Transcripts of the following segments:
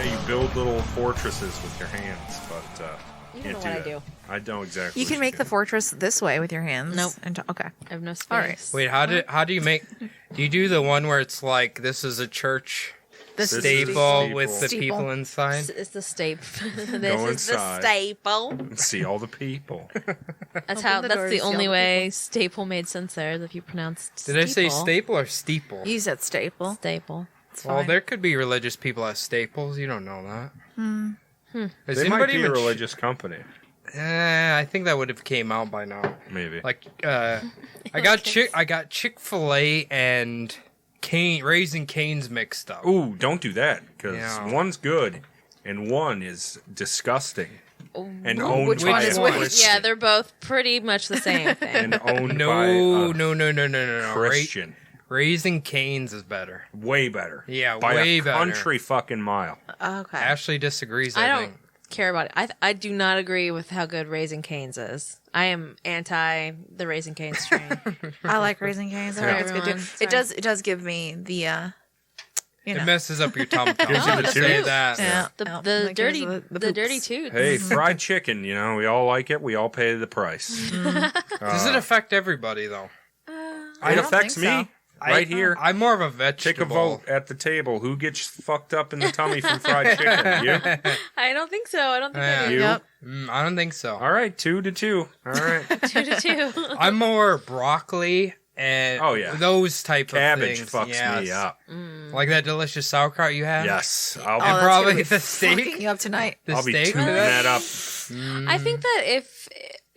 Yeah, you build little fortresses with your hands, but You can't know do what I that. do. I know exactly. You can make the fortress this way with your hands. Nope. Okay. I have no space. All right. Wait, how do you make? Do you do the one where it's like this is a church This is staple with the Steeple. people inside? It's the staple. Go This is inside. the staple. See all the people. That's Open the door That's to the see all only the way staple made sense there. If you pronounced Did I say staple or steeple? You said staple. Staple. It's Well, fine. there could be religious people as staples. You don't know that. Has They might anybody be a even religious company. I think that would have came out by now. Maybe. Like, I got Chick-fil-A and Raising Cane's mixed up. Ooh, don't do that, because Yeah. one's good and one is disgusting. And owned which by one is a which? Christian. Yeah, they're both pretty much the same thing. And owned No, by a no. Christian. Raising Cane's is better. Way better. Yeah, by way a better. country fucking mile. Okay. Ashley disagrees, I I don't think. care about it. I do not agree with how good Raising Cane's is. I am anti the Raising Cane's train. I like Raising Cane's. I Sorry, think it's good too. everyone. It does give me the It messes up your tum-tum. Gives you the I'll say tooth. that. yeah. The dirty the dirty tooth. Hey, fried chicken, we all like it. We all pay the price. Does it affect everybody, though? I It don't affects think so. me right here. I'm more of a Take a vegetable. vote at the table. Who gets fucked up in the tummy from fried chicken? You? I don't think so. I don't think Yeah. I do. You? Yep. I don't think so. All right, 2-2. All right. 2-2. I'm more broccoli and Oh, yeah. those type Cabbage of things. fucks Yes. me up. Like that delicious sauerkraut you have? Yes. Oh, And that's probably gonna be the steak. fucking you up tonight. The I'll be steak tuning for that up. I think that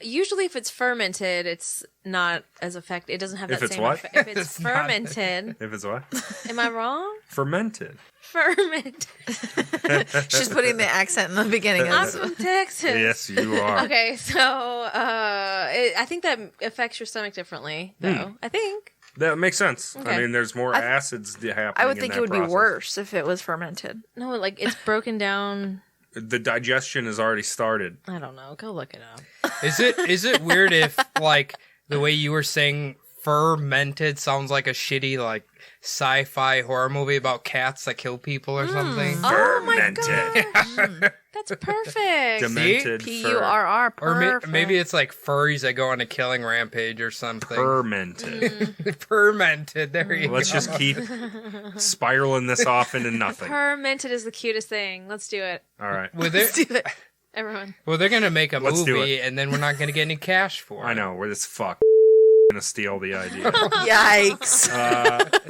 usually if it's fermented, it's not as effective. It doesn't have that If it's same what? effect. If it's It's not. fermented, If it's what? am I wrong? Fermented. Fermented. She's putting the accent in the beginning. I'm from Texas. Yes, you are. Okay, so I think that affects your stomach differently, though. I think. That makes sense. Okay. I mean, there's more acids happening. I would in think that it would process. be worse if it was fermented. No, like it's broken down. The digestion has already started. I don't know. Go look it up. Is it weird if like the way you were saying fermented sounds like a shitty like sci-fi horror movie about cats that kill people or something? Oh my Fermented. gosh. That's perfect. Demented. P-U-R-R. Or Perfect. maybe it's like furries that go on a killing rampage or something. Fermented. Fermented. There you Let's go. just keep spiraling this off into nothing. Fermented is the cutest thing. Let's do it, All right. Well, they're, Let's do it. everyone. well, they're gonna make a Let's do movie, and then we're not gonna get any cash for it. I know. We're this fuck gonna steal the idea. Yikes.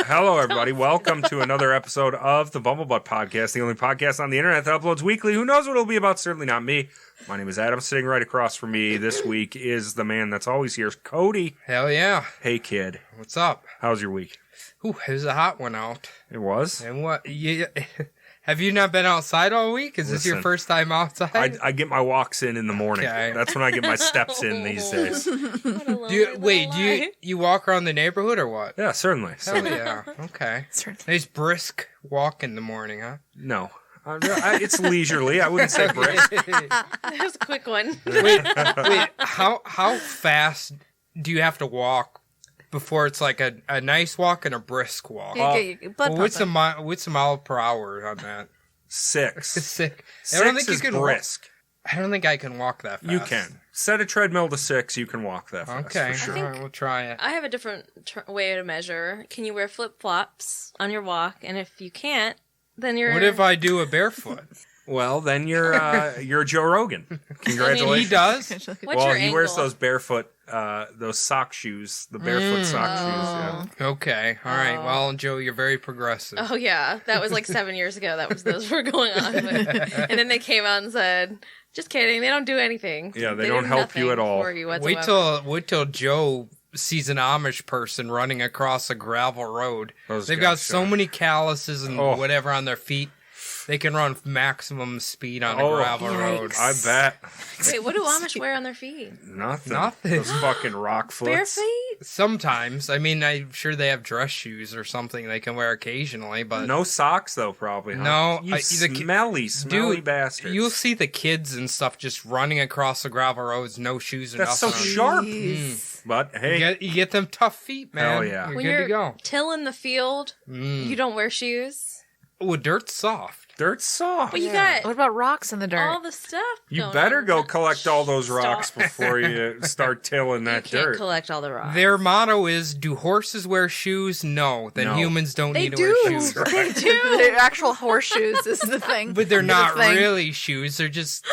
Hello, everybody. Welcome to another episode of the Bumblebutt Podcast, the only podcast on the internet that uploads weekly. Who knows what it'll be about? Certainly not me. My name is Adam. Sitting right across from me this week is the man that's always here, Cody. Hell yeah! Hey, kid. What's up? How's your week? Ooh, it was a hot one out. It was? And what? Have you not been outside all week? Is this your Listen, first time outside? I get my walks in the morning. Okay. That's when I get my steps in these days. Do you walk around the neighborhood or what? Yeah, certainly. Hell certainly. yeah. Okay. Certainly. Nice brisk walk in the morning, huh? No. It's leisurely. I wouldn't say brisk. That was a quick one. Wait. How fast do you have to walk before it's like a nice walk and a brisk walk? You get your blood Well, what's pumping. the mile per hour on that? 6. Sick. Six is brisk. I don't think I can walk that fast. You can. Set a treadmill to 6, you can walk that fast. Okay, For sure. all right, we'll try it. I have a different way to measure. Can you wear flip-flops on your walk? And if you can't, then you're... What if I do a barefoot? Well, then you're Joe Rogan. Congratulations. He does? What's well, your he angle? wears those barefoot, those sock shoes, the barefoot sock shoes. Yeah. Okay, all right. Well, Joe, you're very progressive. Oh, yeah. That was like 7 years ago. Those were going on. And then they came out and said, just kidding. They don't do anything. Yeah, they don't help you at all. For you whatsoever. Wait till Joe sees an Amish person running across a gravel road. Those They've guys got so are- many calluses and whatever on their feet. They can run maximum speed on a gravel road. I bet. Wait, what do Amish wear on their feet? Nothing. Nothing. Those fucking rock foots. Bare feet? Sometimes. I mean, I'm sure they have dress shoes or something they can wear occasionally, but... No socks, though, probably, huh? No, You smelly Dude, bastards. You'll see the kids and stuff just running across the gravel roads, no shoes or That's so nothing. sharp. Jeez. But, hey. You get them tough feet, man. Hell yeah. You're When good you're to go. tilling the field, you don't wear shoes? Oh, dirt's soft. Dirt's soft. But you got What about rocks in the dirt? all the stuff. You going better on. go collect all those rocks Stop. before you start tilling that You can't dirt. collect all the rocks. Their motto is, do horses wear shoes? No. Then No. humans don't They need to do. wear shoes. They do. They're actual horseshoes is the thing. But they're The not thing. really shoes. They're just,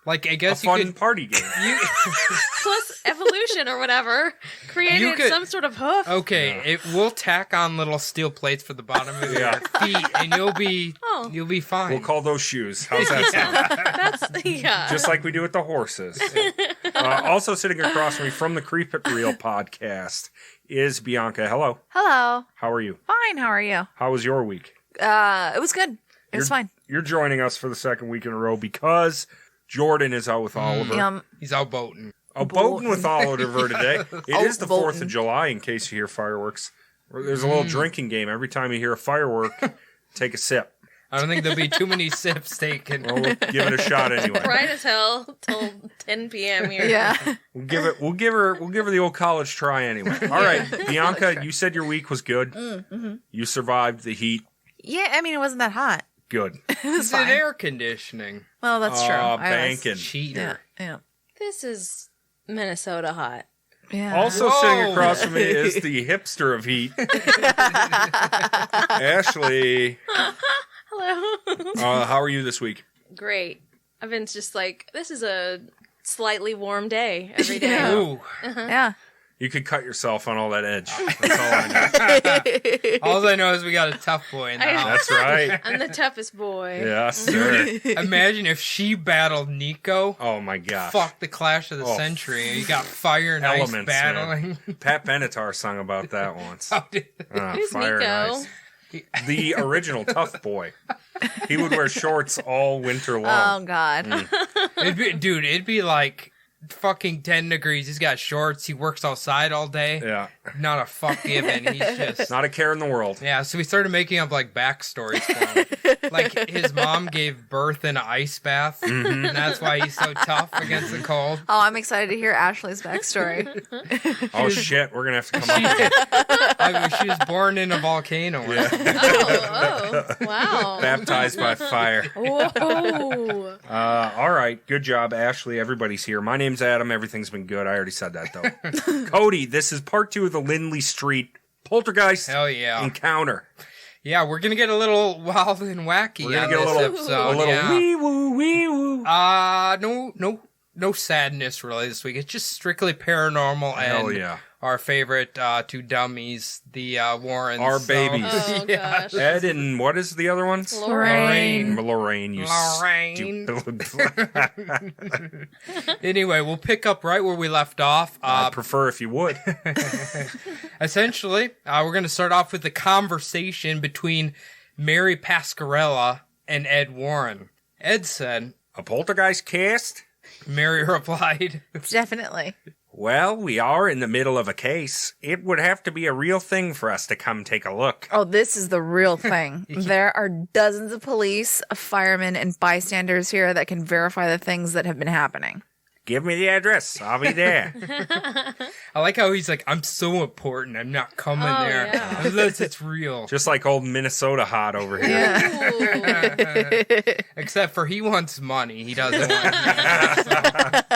like, I A guess you fun could... party game. You, Plus evolution or whatever created could- some sort of hoof. okay, it will tack on little steel plates for the bottom of your Yeah. feet, and you'll be Oh. fine. We'll call those shoes. How's that sound? That's yeah. Just like we do with the horses. Also sitting across from me from the Creep It Real podcast is Bianca. Hello. Hello. How are you? Fine. How are you? How was your week? It was good. It was fine. You're joining us for the second week in a row because Jordan is out with Oliver. He's out boating. Boating with Oliver today. It is the 4th boating. of July, in case you hear fireworks. There's a little drinking game. Every time you hear a firework, take a sip. I don't think there'll be too many sips taken. Well, we'll give it a shot anyway. Bright as hell till 10 p.m. here. Yeah. We'll give her the old college try anyway. All right, Bianca, you said your week was good. Mm-hmm. You survived the heat. Yeah. I mean, it wasn't that hot. Good. It was It's in fine. air conditioning. Well, that's true. I was- Banking. Cheater. Yeah. This is Minnesota hot. Yeah. Also Whoa. sitting across from me is the hipster of heat, Ashley. Hello. How are you this week? Great. I've been just like, this is a slightly warm day every day. Yeah. Ooh. Yeah. You could cut yourself on all that edge. That's all I know. All I know is we got a tough boy in the I- house. That's right. I'm the toughest boy. Yes, sir. Imagine if she battled Nico. Oh my gosh. Fuck the clash of the Oh. century. You got fire and Elements, ice battling. Pat Benatar sung about that once. How did- Who's Fire and Nico? Ice. The original tough boy. He would wear shorts all winter long. Oh God. it'd be like fucking 10 degrees. He's got shorts. He works outside all day. Yeah. Not a fuck given. He's just... Not a care in the world. Yeah, so we started making up like backstories for him. Like his mom gave birth in an ice bath, and that's why he's so tough against the cold. Oh, I'm excited to hear Ashley's backstory. Oh shit, we're gonna have to come up with She was born in a volcano. Oh, wow. baptized by fire. Whoa. All right, good job, Ashley. Everybody's here. My name's Adam. Everything's been good. I already said that though. Cody, this is part 2 of the Lindley Street Poltergeist Hell yeah. encounter. Yeah, we're gonna get a little wild and wacky We're gonna on get a this little, episode. wee woo, wee woo. No sadness really this week. It's just strictly paranormal Hell and yeah. our favorite two dummies, the Warrens. Our babies. Oh, Yeah. gosh. Ed and what is the other ones? Lorraine. Lorraine, you Lorraine. stupid. Anyway, we'll pick up right where we left off. I'd prefer if you would. Essentially, we're going to start off with the conversation between Mary Pascarella and Ed Warren. Ed said, A poltergeist cast? Mary replied, Definitely. Well, we are in the middle of a case. It would have to be a real thing for us to come take a look. Oh, this is the real thing. There are dozens of police, firemen, and bystanders here that can verify the things that have been happening. Give me the address. I'll be there. I like how he's like, I'm so important. I'm not coming Oh, there yeah. unless it's real. Just like old Minnesota hot over here. Yeah. Ooh. Except for he wants money. He doesn't want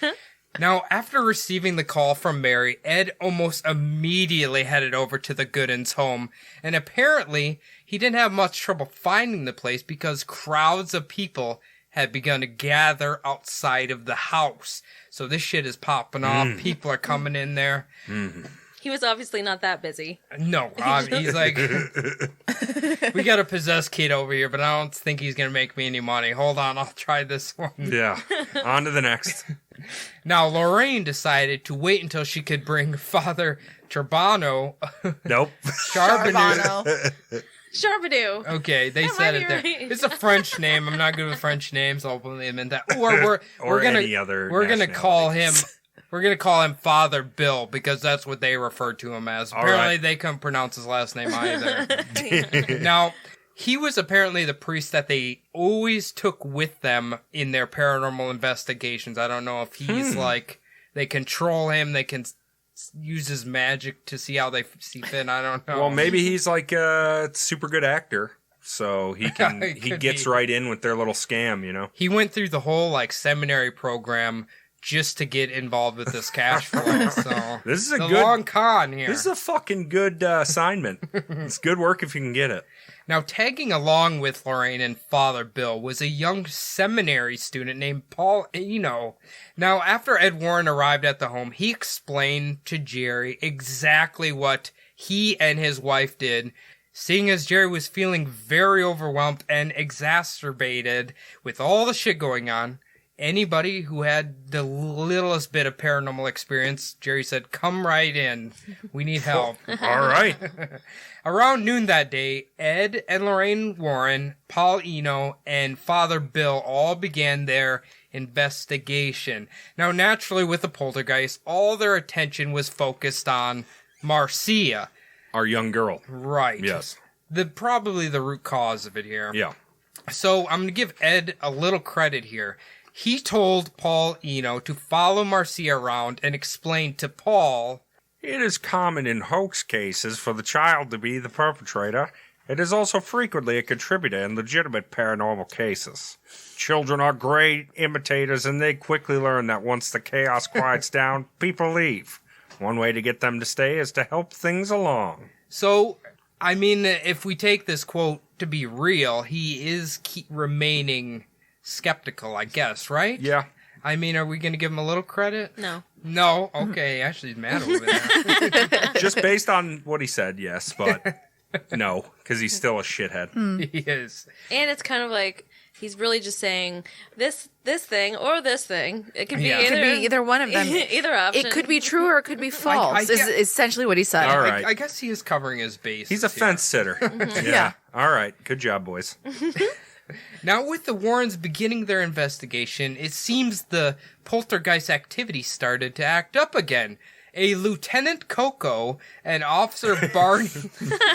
me. Now, after receiving the call from Mary, Ed almost immediately headed over to the Goodins' home. And apparently, he didn't have much trouble finding the place because crowds of people had begun to gather outside of the house. So this shit is popping off. People are coming in there. He was obviously not that busy. No, he's like, we got a possessed kid over here, but I don't think he's going to make me any money. Hold on, I'll try this one. Yeah. On to the next. Now, Lorraine decided to wait until she could bring Father Charbonneau. Nope. Charbonneau. Charbonneau. Okay, they That said might it be there. right. It's a French name. I'm not good with French names. I'll believe in that. Or we're gonna any other we're gonna call him nationality. we're gonna call him Father Bill because that's what they refer to him as. All Apparently, right. they couldn't pronounce his last name either. Now, he was apparently the priest that they always took with them in their paranormal investigations. I don't know if he's like they control him. They can use his magic to see how they see fit. I don't know. Well, maybe he's like a super good actor so he Could gets be. right in with their little scam, you know. He went through the whole like seminary program just to get involved with this cash flow. So This is a the good long con here. This is a fucking good assignment. It's good work if you can get it. Now, tagging along with Lorraine and Father Bill was a young seminary student named Paul Eno. Now, after Ed Warren arrived at the home, he explained to Jerry exactly what he and his wife did, seeing as Jerry was feeling very overwhelmed and exacerbated with all the shit going on. Anybody who had the littlest bit of paranormal experience, Jerry said, come right in. We need help. All right. Around noon that day, Ed and Lorraine Warren, Paul Eno, and Father Bill all began their investigation. Now, naturally, with the poltergeist, all their attention was focused on Marcia. Our young girl. Right. Yes. Probably the root cause of it here. Yeah. So I'm going to give Ed a little credit here. He told Paul Eno to follow Marcia around and explain to Paul, It is common in hoax cases for the child to be the perpetrator. It is also frequently a contributor in legitimate paranormal cases. Children are great imitators, and they quickly learn that once the chaos quiets down, people leave. One way to get them to stay is to help things along. So, I mean, if we take this quote to be real, he is remaining skeptical, I guess, right? Yeah. I mean, are we going to give him a little credit? No. No? Okay, actually, he's mad over there. Just based on what he said, yes, but no, because he's still a shithead. He is. And it's kind of like he's really just saying this thing or this thing. It could be Yeah. It either, could be either one of them. either option. It could be true or it could be false. Is get- essentially what he said. All right. I guess he is covering his base. He's a fence sitter. Yeah. All right. Good job, boys. Now, with the Warrens beginning their investigation, it seems the poltergeist activity started to act up again. A Lieutenant Coco and Officer Barney,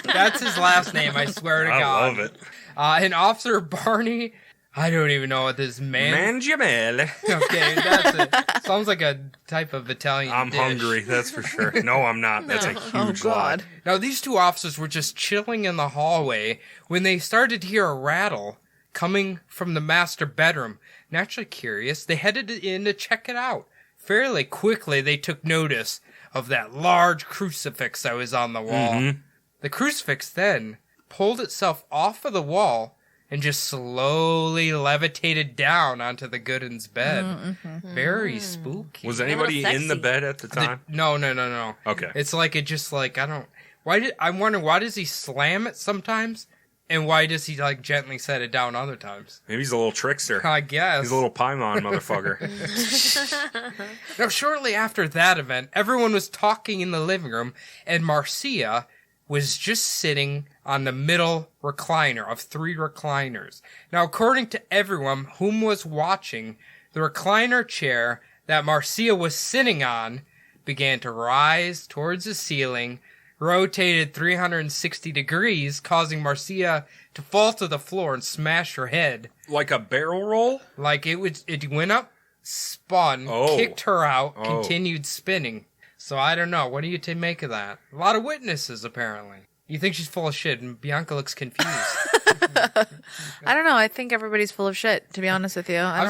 that's his last name, I swear to I God. love it. And Officer Barney, I don't even know what this Mangiamele. Okay, that's it. Sounds like a type of Italian I'm dish. hungry, that's for sure. No, I'm not. That's a Oh, huge God. lie. Now, these two officers were just chilling in the hallway when they started to hear a rattle coming from the master bedroom. Naturally curious, they headed in to check it out. Fairly quickly, they took notice of that large crucifix that was on the wall. Mm-hmm. The crucifix then pulled itself off of the wall and just slowly levitated down onto the Goodin's bed. Very spooky. Was anybody little in the sexy. bed at the time? No. Okay. It's like it just like I'm wondering why does he slam it sometimes, and why does he like gently set it down other times? Maybe he's a little trickster. I guess. He's a little Paimon motherfucker. Now, shortly after that event, everyone was talking in the living room, and Marcia was just sitting on the middle recliner of 3 recliners. Now, according to everyone whom was watching, the recliner chair that Marcia was sitting on began to rise towards the ceiling, rotated 360 degrees, causing Marcia to fall to the floor and smash her head. Like a barrel roll? Like it went up, spun, Oh. kicked her out, Oh. continued spinning. So I don't know. What do you make of that? A lot of witnesses, apparently. You think she's full of shit, and Bianca looks confused. I don't know. I think everybody's full of shit, to be honest with you. I'm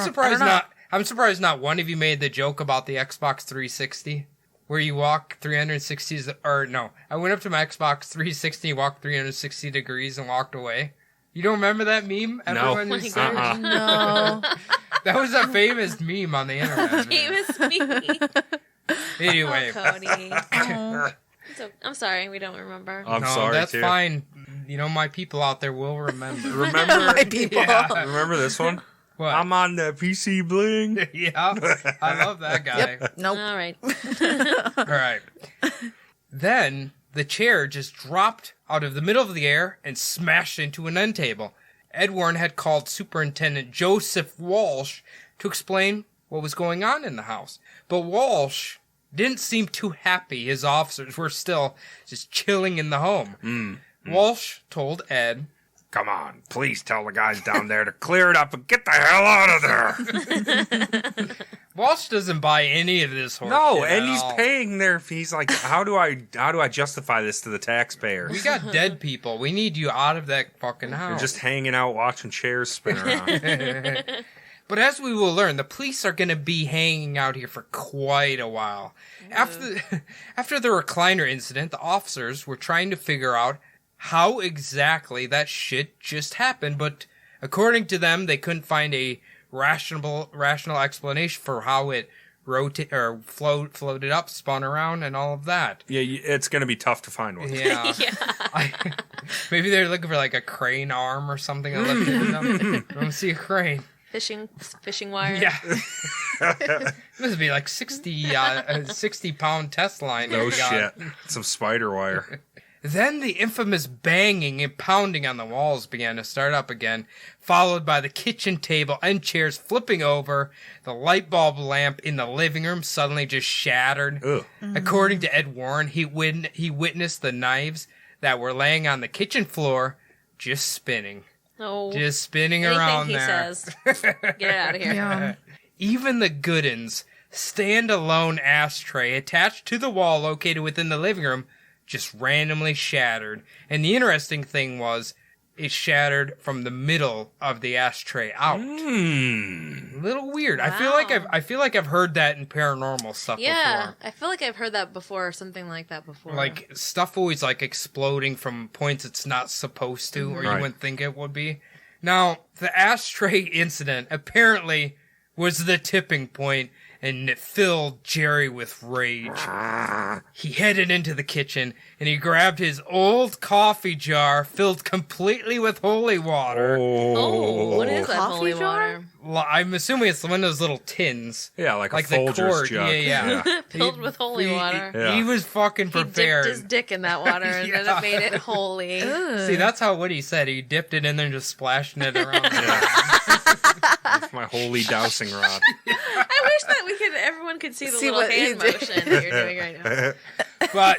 surprised not one of you made the joke about the Xbox 360. Where you walk 360, or no, I went up to my Xbox 360, walked 360 degrees and walked away. You don't remember that meme? No. Everyone Oh is- my gosh. No. That was a famous meme on the internet. man. Famous me. Anyway, Cody. I'm sorry, we don't remember. I'm no, sorry, that's too. fine. You know, my people out there will remember. Remember, My people. Yeah. remember this one? What? I'm on the PC Bling. Yeah, I love that guy. Nope. All right. All right. Then the chair just dropped out of the middle of the air and smashed into an end table. Ed Warren had called Superintendent Joseph Walsh to explain what was going on in the house. But Walsh didn't seem too happy his officers were still just chilling in the home. Walsh told Ed Come on, please tell the guys down there to clear it up and get the hell out of there. Walsh doesn't buy any of this horse. No, shit and at he's all. paying their fees. Like, how do I justify this to the taxpayers? We got dead people. We need you out of that fucking You're house. just hanging out watching chairs spin around. But as we will learn, the police are going to be hanging out here for quite a while. After the recliner incident, the officers were trying to figure out how exactly that shit just happened, but according to them, they couldn't find a rational explanation for how it floated up, spun around, and all of that. Yeah, it's going to be tough to find one. Yeah. Yeah. Maybe they're looking for like a crane arm or something that lifted them. I don't see a crane. Fishing wire. Yeah. This would be like 60-pound test line. No we got. shit. Some spider wire. Then the infamous banging and pounding on the walls began to start up again, followed by the kitchen table and chairs flipping over. The light bulb lamp in the living room suddenly just shattered. Ugh. According to Ed Warren, he witnessed the knives that were laying on the kitchen floor just spinning. No. Just spinning Anything around he there. says. Get it out of here. Yeah. Even the Goodins' stand-alone ashtray attached to the wall located within the living room just randomly shattered. And the interesting thing was, it shattered from the middle of the ashtray out. A little weird. Wow. I feel like I've heard that in paranormal stuff Yeah, before. I feel like I've heard that before, or something like that before. Like, stuff always, like, exploding from points it's not supposed to, or you Right. wouldn't think it would be. Now, the ashtray incident apparently was the tipping point, and it filled Jerry with rage. He headed into the kitchen, and he grabbed his old coffee jar filled completely with holy water. Oh, what is that Coffee holy jar? water? I'm assuming it's one of those little tins. Yeah, like a Like the Folgers cord, jug. yeah. Filled with holy water. Yeah. He was fucking He prepared. dipped his dick in that water, and then Yeah. it made it holy. See, that's how Woody said. He dipped it in there and just splashing it around. With my holy dowsing rod. I wish that everyone could see the See little what he hand did. motion that you're doing right now. But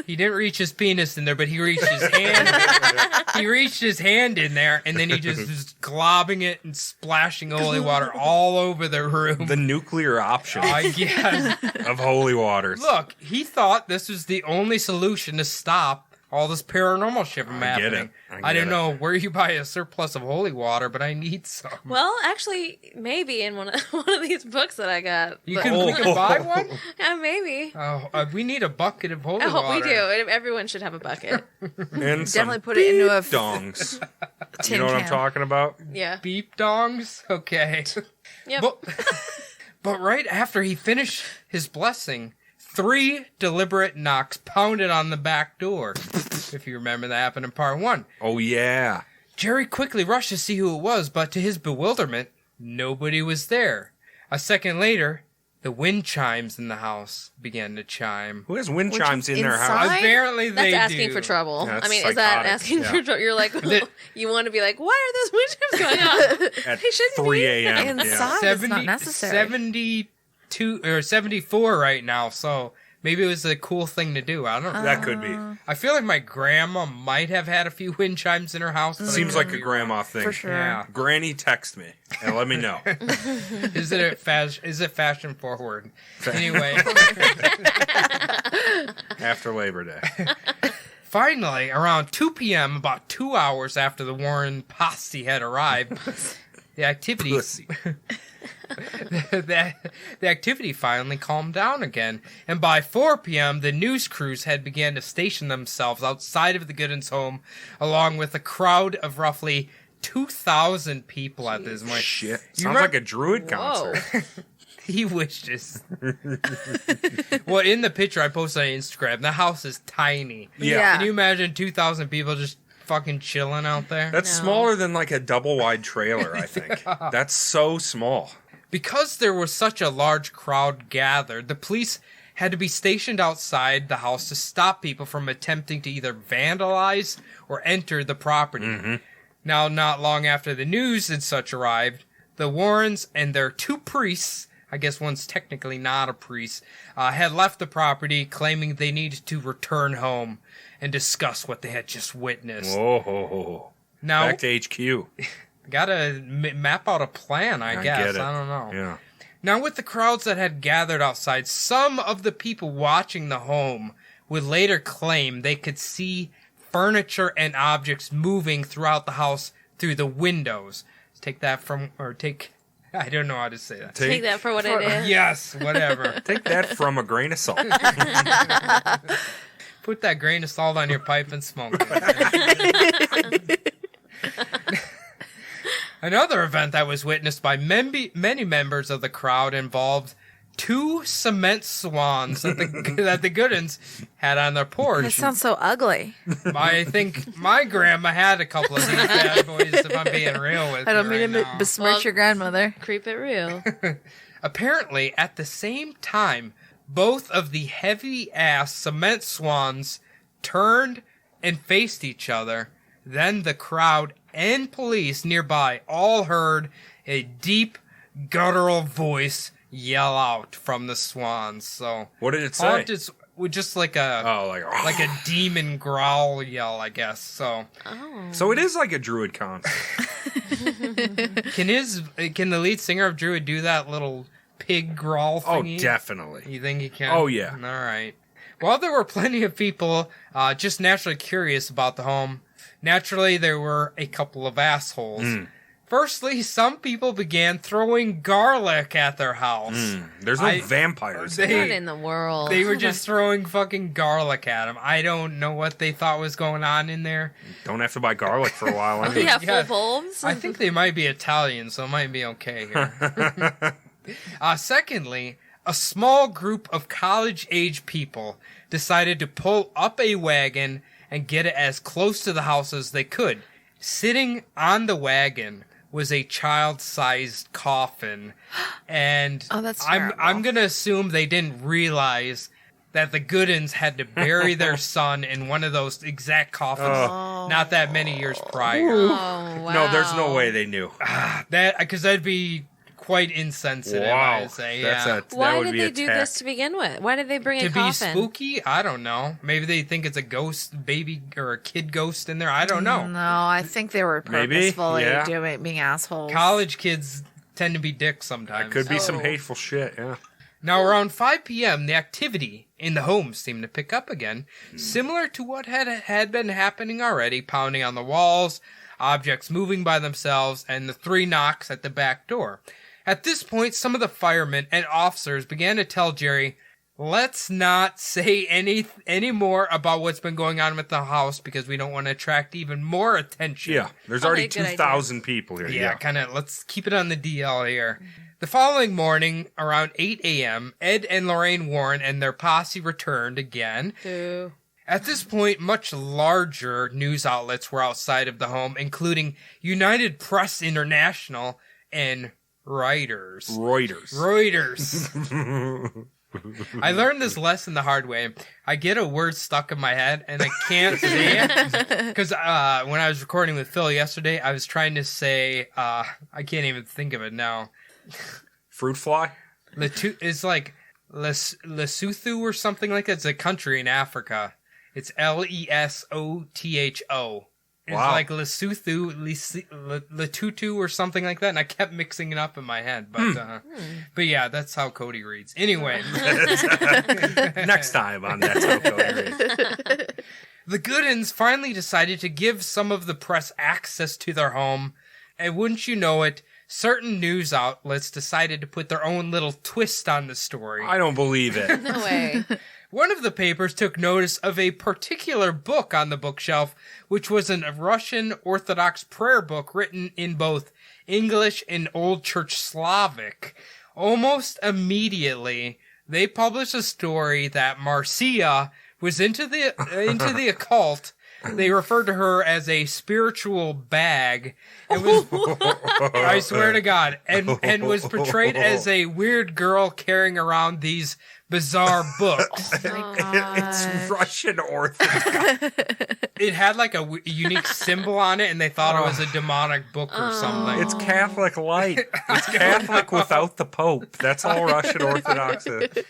he didn't reach his penis in there, but he reached his hand. He reached his hand in there, and then he just was globbing it and splashing holy water all over the room. The nuclear option I guess. of holy waters. Look, he thought this was the only solution to stop all this paranormal shit from I get happening. it. I didn't know where you buy a surplus of holy water, but I need some. Well, actually, maybe in one of these books that I got. You But- can, we can buy one? Yeah, maybe. Oh, we need a bucket of holy I hope water. we do. Everyone should have a bucket. And some Definitely put it into a dongs. tin You know what I'm can. talking about? Yeah. Beep dongs? Okay. Yep. But right after he finished his blessing, 3 deliberate knocks pounded on the back door. If you remember, that happened in part 1. Oh, yeah. Jerry quickly rushed to see who it was, but to his bewilderment, nobody was there. A second later, the wind chimes in the house began to chime. Who has wind Which chimes in their inside? house? Apparently they That's asking do. for trouble. Yeah, that's I mean, is that psychotic. asking Yeah. for trouble? You're like, The- you want to be like, why are those wind chimes going on? At They shouldn't 3 be. a.m. Inside? Yeah. It's not necessary. 72 or 74 right now, so maybe it was a cool thing to do. I don't know. That could be. I feel like my grandma might have had a few wind chimes in her house. But I Seems could like a be grandma thing. For sure. Yeah. Granny, text me and let me know. wrong. Is it fashion forward? Anyway, After Labor Day. finally, around 2 p.m., about 2 hours after the Warren posse had arrived, the activity Pussy. the activity finally calmed down again, and by 4 p.m., the news crews had began to station themselves outside of the Goodins' home, along with a crowd of roughly 2,000 people at this point. Shit. You Sounds re- like a druid Whoa. concert. He wishes. Well, in the picture I posted on Instagram, the house is tiny. Yeah. Can you imagine 2,000 people just fucking chilling out there? That's No. smaller than like a double wide trailer, I think. That's so small. Because there was such a large crowd gathered, the police had to be stationed outside the house to stop people from attempting to either vandalize or enter the property. Now, not long after the news and such arrived, the Warrens and their 2 priests, I guess one's technically not a priest, had left the property claiming they needed to return home and discuss what they had just witnessed. Whoa. Now, Back to HQ. gotta map out a plan, I guess. Get it. I don't know. Yeah. Now, with the crowds that had gathered outside, some of the people watching the home would later claim they could see furniture and objects moving throughout the house through the windows. I don't know how to say that. Take that for what it is. Yes, whatever. Take that from a grain of salt. Put that grain of salt on your pipe and smoke it. Another event that was witnessed by many members of the crowd involved 2 cement swans that the Goodins had on their porch. That sounds so ugly. I think my grandma had a couple of these bad boys, if I'm being real with you. I don't mean right to now. besmirch your grandmother. Creep it real. Apparently, at the same time, both of the heavy-ass cement swans turned and faced each other. Then the crowd and police nearby all heard a deep, guttural voice yell out from the swans. So What did it say? With just like a demon growl yell, I guess. So So it is like a druid concert. can the lead singer of Druid do that little pig growl Oh, thingy? definitely. You think he can? Oh, yeah. All right. While there were plenty of people just naturally curious about the home, naturally there were a couple of assholes. Firstly, some people began throwing garlic at their house. There's no vampires. What in the world? They were just throwing fucking garlic at them. I don't know what they thought was going on in there. Don't have to buy garlic for a while. I mean, Yeah, full bulbs. I think they might be Italian, so it might be okay here. Secondly, a small group of college-age people decided to pull up a wagon and get it as close to the house as they could. Sitting on the wagon was a child-sized coffin, and Oh, that's I'm terrible. gonna assume they didn't realize that the Goodins had to bury their son in one of those exact coffins not that many years prior. Oh, wow. no, there's no way they knew. Because that'd be quite insensitive, Wow. I'd say. That's Yeah. that Why would did be they do this to begin with? Why did they bring To a be coffin? spooky? I don't know. Maybe they think it's a ghost baby or a kid ghost in there. I don't know. No, I think they were Maybe, purposefully yeah. being assholes. College kids tend to be dicks sometimes. Could be some Oh. hateful shit, yeah. Now, around 5 p.m., the activity in the home seemed to pick up again, similar to what had been happening already, pounding on the walls, objects moving by themselves, and the 3 knocks at the back door. At this point, some of the firemen and officers began to tell Jerry, let's not say any more about what's been going on with the house because we don't want to attract even more attention. Yeah, there's Okay, already good idea. 2,000 people here. Yeah, kind of, let's keep it on the DL here. The following morning, around 8 a.m., Ed and Lorraine Warren and their posse returned again. Boo. At this point, much larger news outlets were outside of the home, including United Press International and Reuters. I learned this lesson the hard way. I get a word stuck in my head and I can't say it. Because when I was recording with Phil yesterday, I was trying to say, I can't even think of it now. Fruit fly? It's like Lesotho or something like that. It's a country in Africa. It's Lesotho. It's Wow. like Lesotho, Letutu or something like that, and I kept mixing it up in my head. But yeah, that's how Cody reads. Anyway, Next time on That's How Cody Reads. the Goodins finally decided to give some of the press access to their home, and wouldn't you know it, certain news outlets decided to put their own little twist on the story. I don't believe it. No way. One of the papers took notice of a particular book on the bookshelf, which was a Russian Orthodox prayer book written in both English and Old Church Slavic. Almost immediately, they published a story that Marcia was into the occult. They referred to her as a spiritual bag. It was, I swear to God, and was portrayed as a weird girl carrying around these bizarre books. It's Russian Orthodox. It had like a unique symbol on it, and they thought it was a demonic book or something. It's Catholic light. It's Catholic without the Pope. That's all Russian Orthodox is.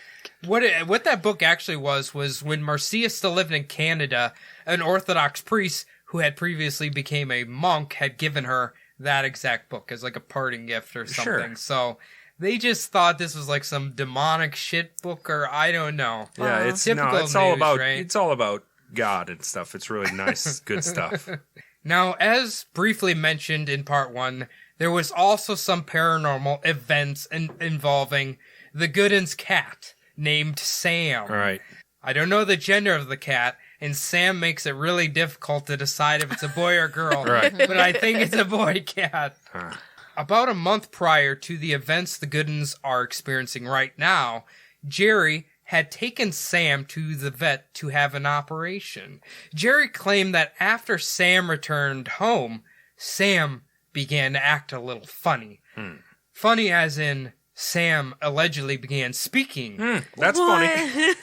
What that book actually was when Marcia still lived in Canada, an Orthodox priest who had previously became a monk, had given her that exact book as like a parting gift or something. Sure. So they just thought this was like some demonic shit book, or I don't know. Yeah, it's all about it's all about God and stuff. It's really nice, good stuff. Now, as briefly mentioned in part 1, there was also some paranormal events involving the Goodin's cat named Sam. All right. I don't know the gender of the cat, and Sam makes it really difficult to decide if it's a boy or girl. Right. But I think it's a boy cat. Huh. About a month prior to the events the Goodins are experiencing right now, Jerry had taken Sam to the vet to have an operation. Jerry claimed that after Sam returned home, Sam began to act a little funny. Funny as in Sam allegedly began speaking. That's funny.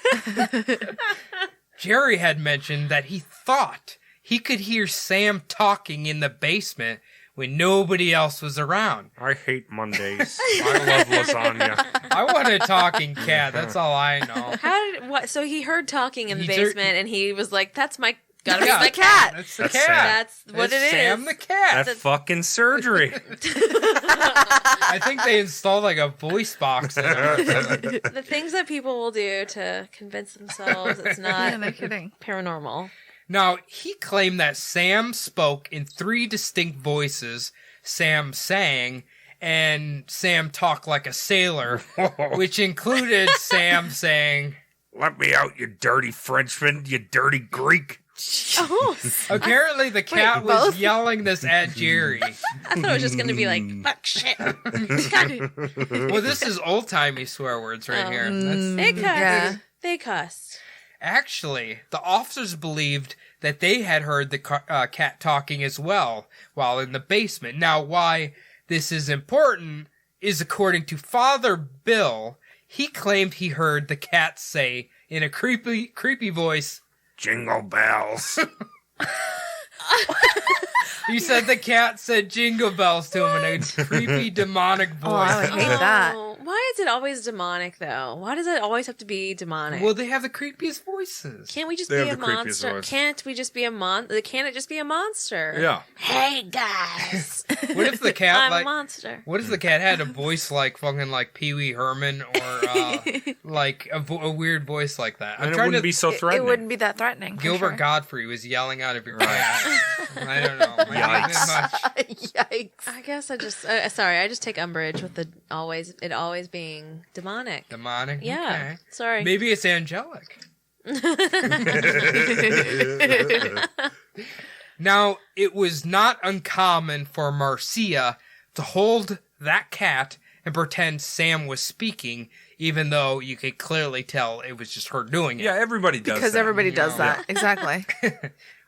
Jerry had mentioned that he thought he could hear Sam talking in the basement when nobody else was around. I hate Mondays. I love lasagna. I want a talking cat. That's all I know. So he heard talking in the He basement, and he was like, "That's my gotta Yeah, be my cat. That's the That's cat. Sam. That's what That's it is." Sam the cat. That fucking surgery. I think they installed like a voice box in there. The things that people will do to convince themselves it's Yeah, not no kidding. paranormal. Now, he claimed that Sam spoke in 3 distinct voices. Sam sang, and Sam talked like a sailor, which included Sam saying, Let me out, you dirty Frenchman, you dirty Greek. Oh, apparently the cat Wait, was both? yelling this at Jerry. I thought it was just going to be like, fuck shit. God. Well, this is old-timey swear words right here. That's, They cussed. Yeah. They cussed. actually, the officers believed that they had heard the cat talking as well while in the basement. Now, why this is important is according to Father Bill, he claimed he heard the cat say in a creepy voice, Jingle bells. he said the cat said jingle bells to him in a creepy demonic voice. Oh, I would hate that. Oh, why is it always demonic, though? Why does it always have to be demonic? Well, they have the creepiest voices. Can't we just They be have a the creepiest monster? voice. Can't we just be a monster? Can't it just be a monster? Yeah. Hey, guys. What if the cat I'm a like? monster. What if the cat had a voice like fucking like Pee Wee Herman or like a weird voice like that? And it wouldn't be so It threatening. wouldn't be that threatening. for Gilbert sure. Godfrey was yelling out of your cat. I don't know. Yikes. Yikes. I guess I just sorry. I just take umbrage with it always being demonic. Demonic. Yeah. Okay. Sorry. Maybe it's angelic. Now, it was not uncommon for Marcia to hold that cat and pretend Sam was speaking, even though you could clearly tell it was just her doing it. Yeah, everybody does Because that. everybody does that. Exactly.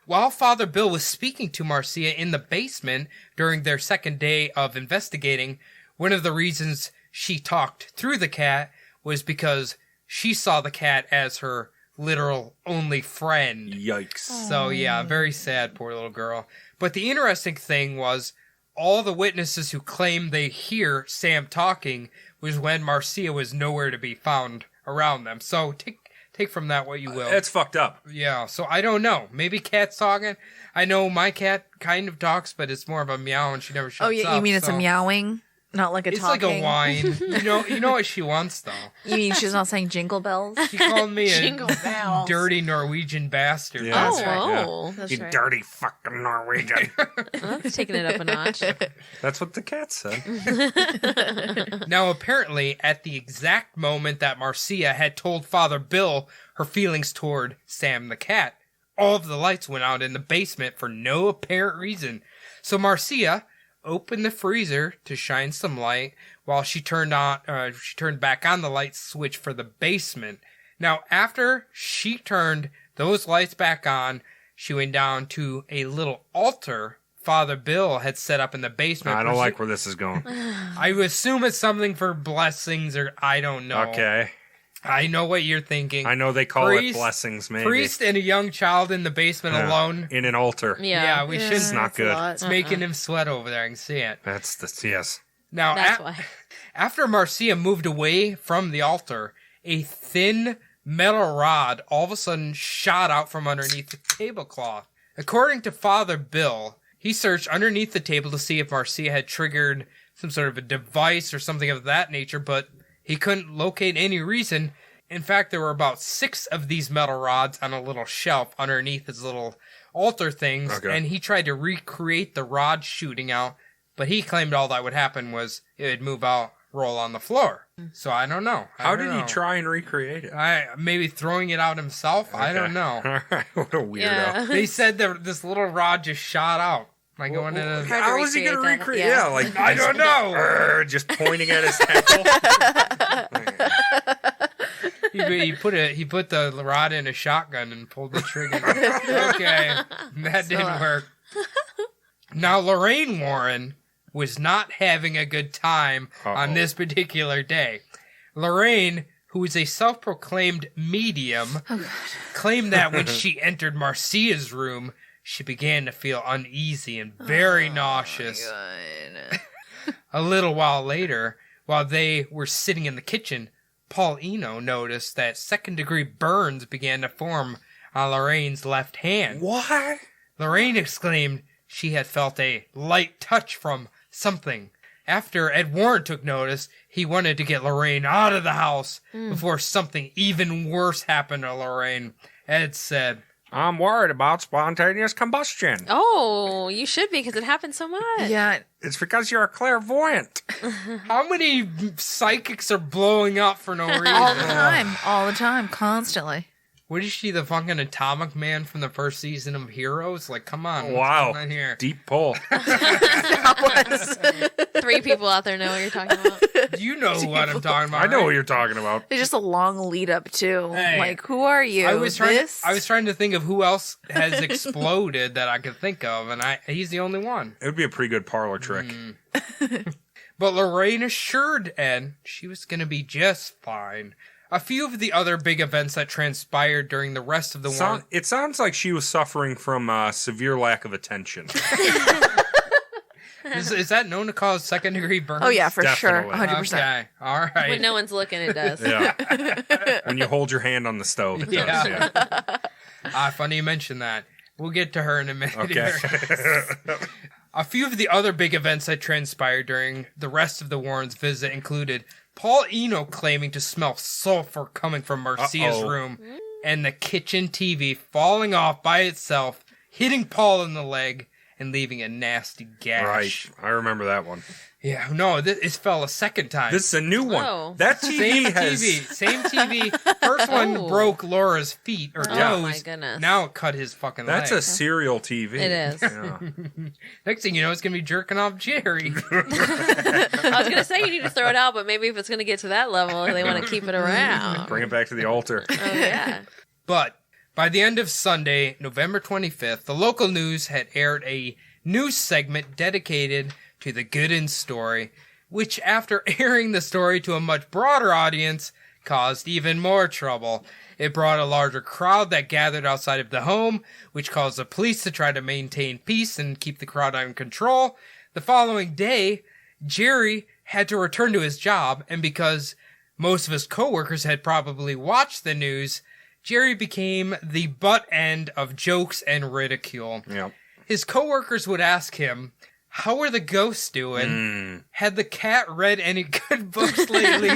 While Father Bill was speaking to Marcia in the basement during their second day of investigating, one of the reasons she talked through the cat was because she saw the cat as her literal only friend. Yikes. So yeah, very sad, poor little girl. But the interesting thing was, all the witnesses who claimed they hear Sam talking was when Marcia was nowhere to be found around them. So take from that what you will. It's fucked up. Yeah, so I don't know. Maybe cat's talking. I know my cat kind of talks, but it's more of a meow and she never shuts up. Oh, yeah, you mean it's so- a meowing? Not like a It's talking? like a whine. You know what she wants, though. You mean she's not saying jingle bells? She called me a Jingle bells. dirty Norwegian bastard. Yeah, Oh, that's right, oh, that's You right. dirty fucking Norwegian. Well, that's taking it up a notch. That's what the cat said. Now, apparently, at the exact moment that Marcia had told Father Bill her feelings toward Sam the cat, all of the lights went out in the basement for no apparent reason. So Marcia opened the freezer to shine some light while she turned back on the light switch for the basement. Now, after she turned those lights back on, she went down to a little altar Father Bill had set up in the basement. I don't like where this is going. I would assume it's something for blessings or I don't know. Okay. I know what you're thinking. I know they call it blessings, maybe. Priest and a young child in the basement Yeah. alone. In an altar. Yeah. We Yeah, shouldn't. It's not that's a good. lot. It's making him sweat over there. I can see it. That's the, yes. Now, That's why. after Marcia moved away from the altar, a thin metal rod all of a sudden shot out from underneath the tablecloth. According to Father Bill, he searched underneath the table to see if Marcia had triggered some sort of a device or something of that nature, but he couldn't locate any reason. In fact, there were about 6 of these metal rods on a little shelf underneath his little altar things, and he tried to recreate the rod shooting out, but he claimed all that would happen was it would move out, roll on the floor. So I don't know. How did he try and recreate it? Maybe throwing it out himself? I don't know. All right, what a weirdo. Yeah. They said that this little rod just shot out. Like going in a... How was he going to recreate it? Yeah. Like, I don't know. Just pointing at his temple. He put the rod in a shotgun and pulled the trigger. Okay, that didn't work. Now, Lorraine Warren was not having a good time on this particular day. Lorraine, who is a self-proclaimed medium, claimed that when she entered Marcia's room, she began to feel uneasy and very nauseous. A little while later, while they were sitting in the kitchen, Paul Eno noticed that second-degree burns began to form on Lorraine's left hand. What? Lorraine exclaimed she had felt a light touch from something. After Ed Warren took notice, he wanted to get Lorraine out of the house before something even worse happened to Lorraine. Ed said, I'm worried about spontaneous combustion. Oh, you should be, because it happens so much. Yeah. It's because you're a clairvoyant. how many psychics are blowing up for no reason? All the time, constantly. What is she, the fucking Atomic Man from the first season of Heroes? Like, come on. Wow. What's going on here? Deep pull. 3 people out there know what you're talking about. You know what I'm talking about. I know right? what you're talking about. It's just a long lead up too. Hey. Like, who are you? I was trying to think of who else has exploded that I could think of, and he's the only one. It would be a pretty good parlor trick. But Lorraine assured Ed she was going to be just fine. A few of the other big events that transpired during the rest of the war. It sounds like she was suffering from severe lack of attention. Is that known to cause second-degrry burns? Oh yeah, for Definitely. sure, 100%. Okay, all right. When no one's looking, it does. Yeah. When you hold your hand on the stove, it does. Yeah. Funny you mention that. We'll get to her in a minute. Okay. A few of the other big events that transpired during the rest of the Warrens' visit included Paul Eno claiming to smell sulfur coming from Marcia's room, and the kitchen TV falling off by itself, hitting Paul in the leg, and leaving a nasty gash. Right. I remember that one. Yeah, no, it fell a second time. This is a new one. Whoa. That TV Same TV. First one broke Laura's feet or toes. Oh my goodness. Now it cut his fucking leg. That's a serial TV. It is. Yeah. Next thing you know, it's going to be jerking off Jerry. I was going to say you need to throw it out, but maybe if it's going to get to that level, they want to keep it around. Bring it back to the altar. Oh, yeah. But by the end of Sunday, November 25th, the local news had aired a news segment dedicated to the Goodin story, which after airing the story to a much broader audience, caused even more trouble. It brought a larger crowd that gathered outside of the home, which caused the police to try to maintain peace and keep the crowd under control. The following day, Jerry had to return to his job, and because most of his coworkers had probably watched the news, Jerry became the butt end of jokes and ridicule. Yep. His coworkers would ask him, how are the ghosts doing? Had the cat read any good books lately?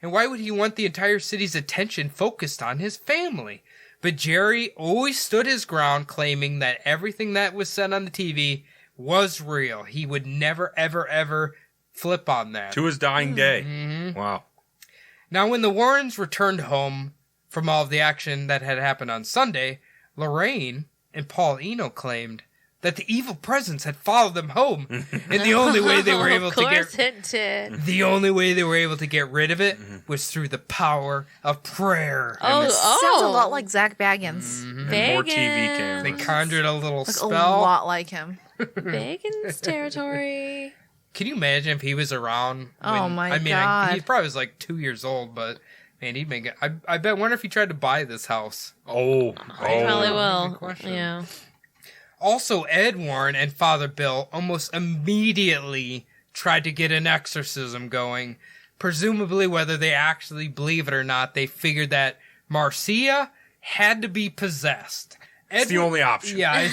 And why would he want the entire city's attention focused on his family? But Jerry always stood his ground, claiming that everything that was said on the TV was real. He would never, ever, ever flip on that. To his dying day. Wow. Now, when the Warrens returned home from all of the action that had happened on Sunday, Lorraine and Paul Eno claimed that the evil presence had followed them home, and the only way they were able the only way they were able to get rid of it was through the power of prayer. Sounds a lot like Zach Baggins. And more TV cameras. They conjured a little Like spell. a lot like him. Baggins territory. Can you imagine if he was around? Oh my God. He probably was like 2 years old, but man, he'd make it. I bet. Wonder if he tried to buy this house. Probably will. Good question. Yeah. Also, Ed Warren and Father Bill almost immediately tried to get an exorcism going. Presumably, whether they actually believe it or not, they figured that Marcia had to be possessed. It's the only option. Yeah,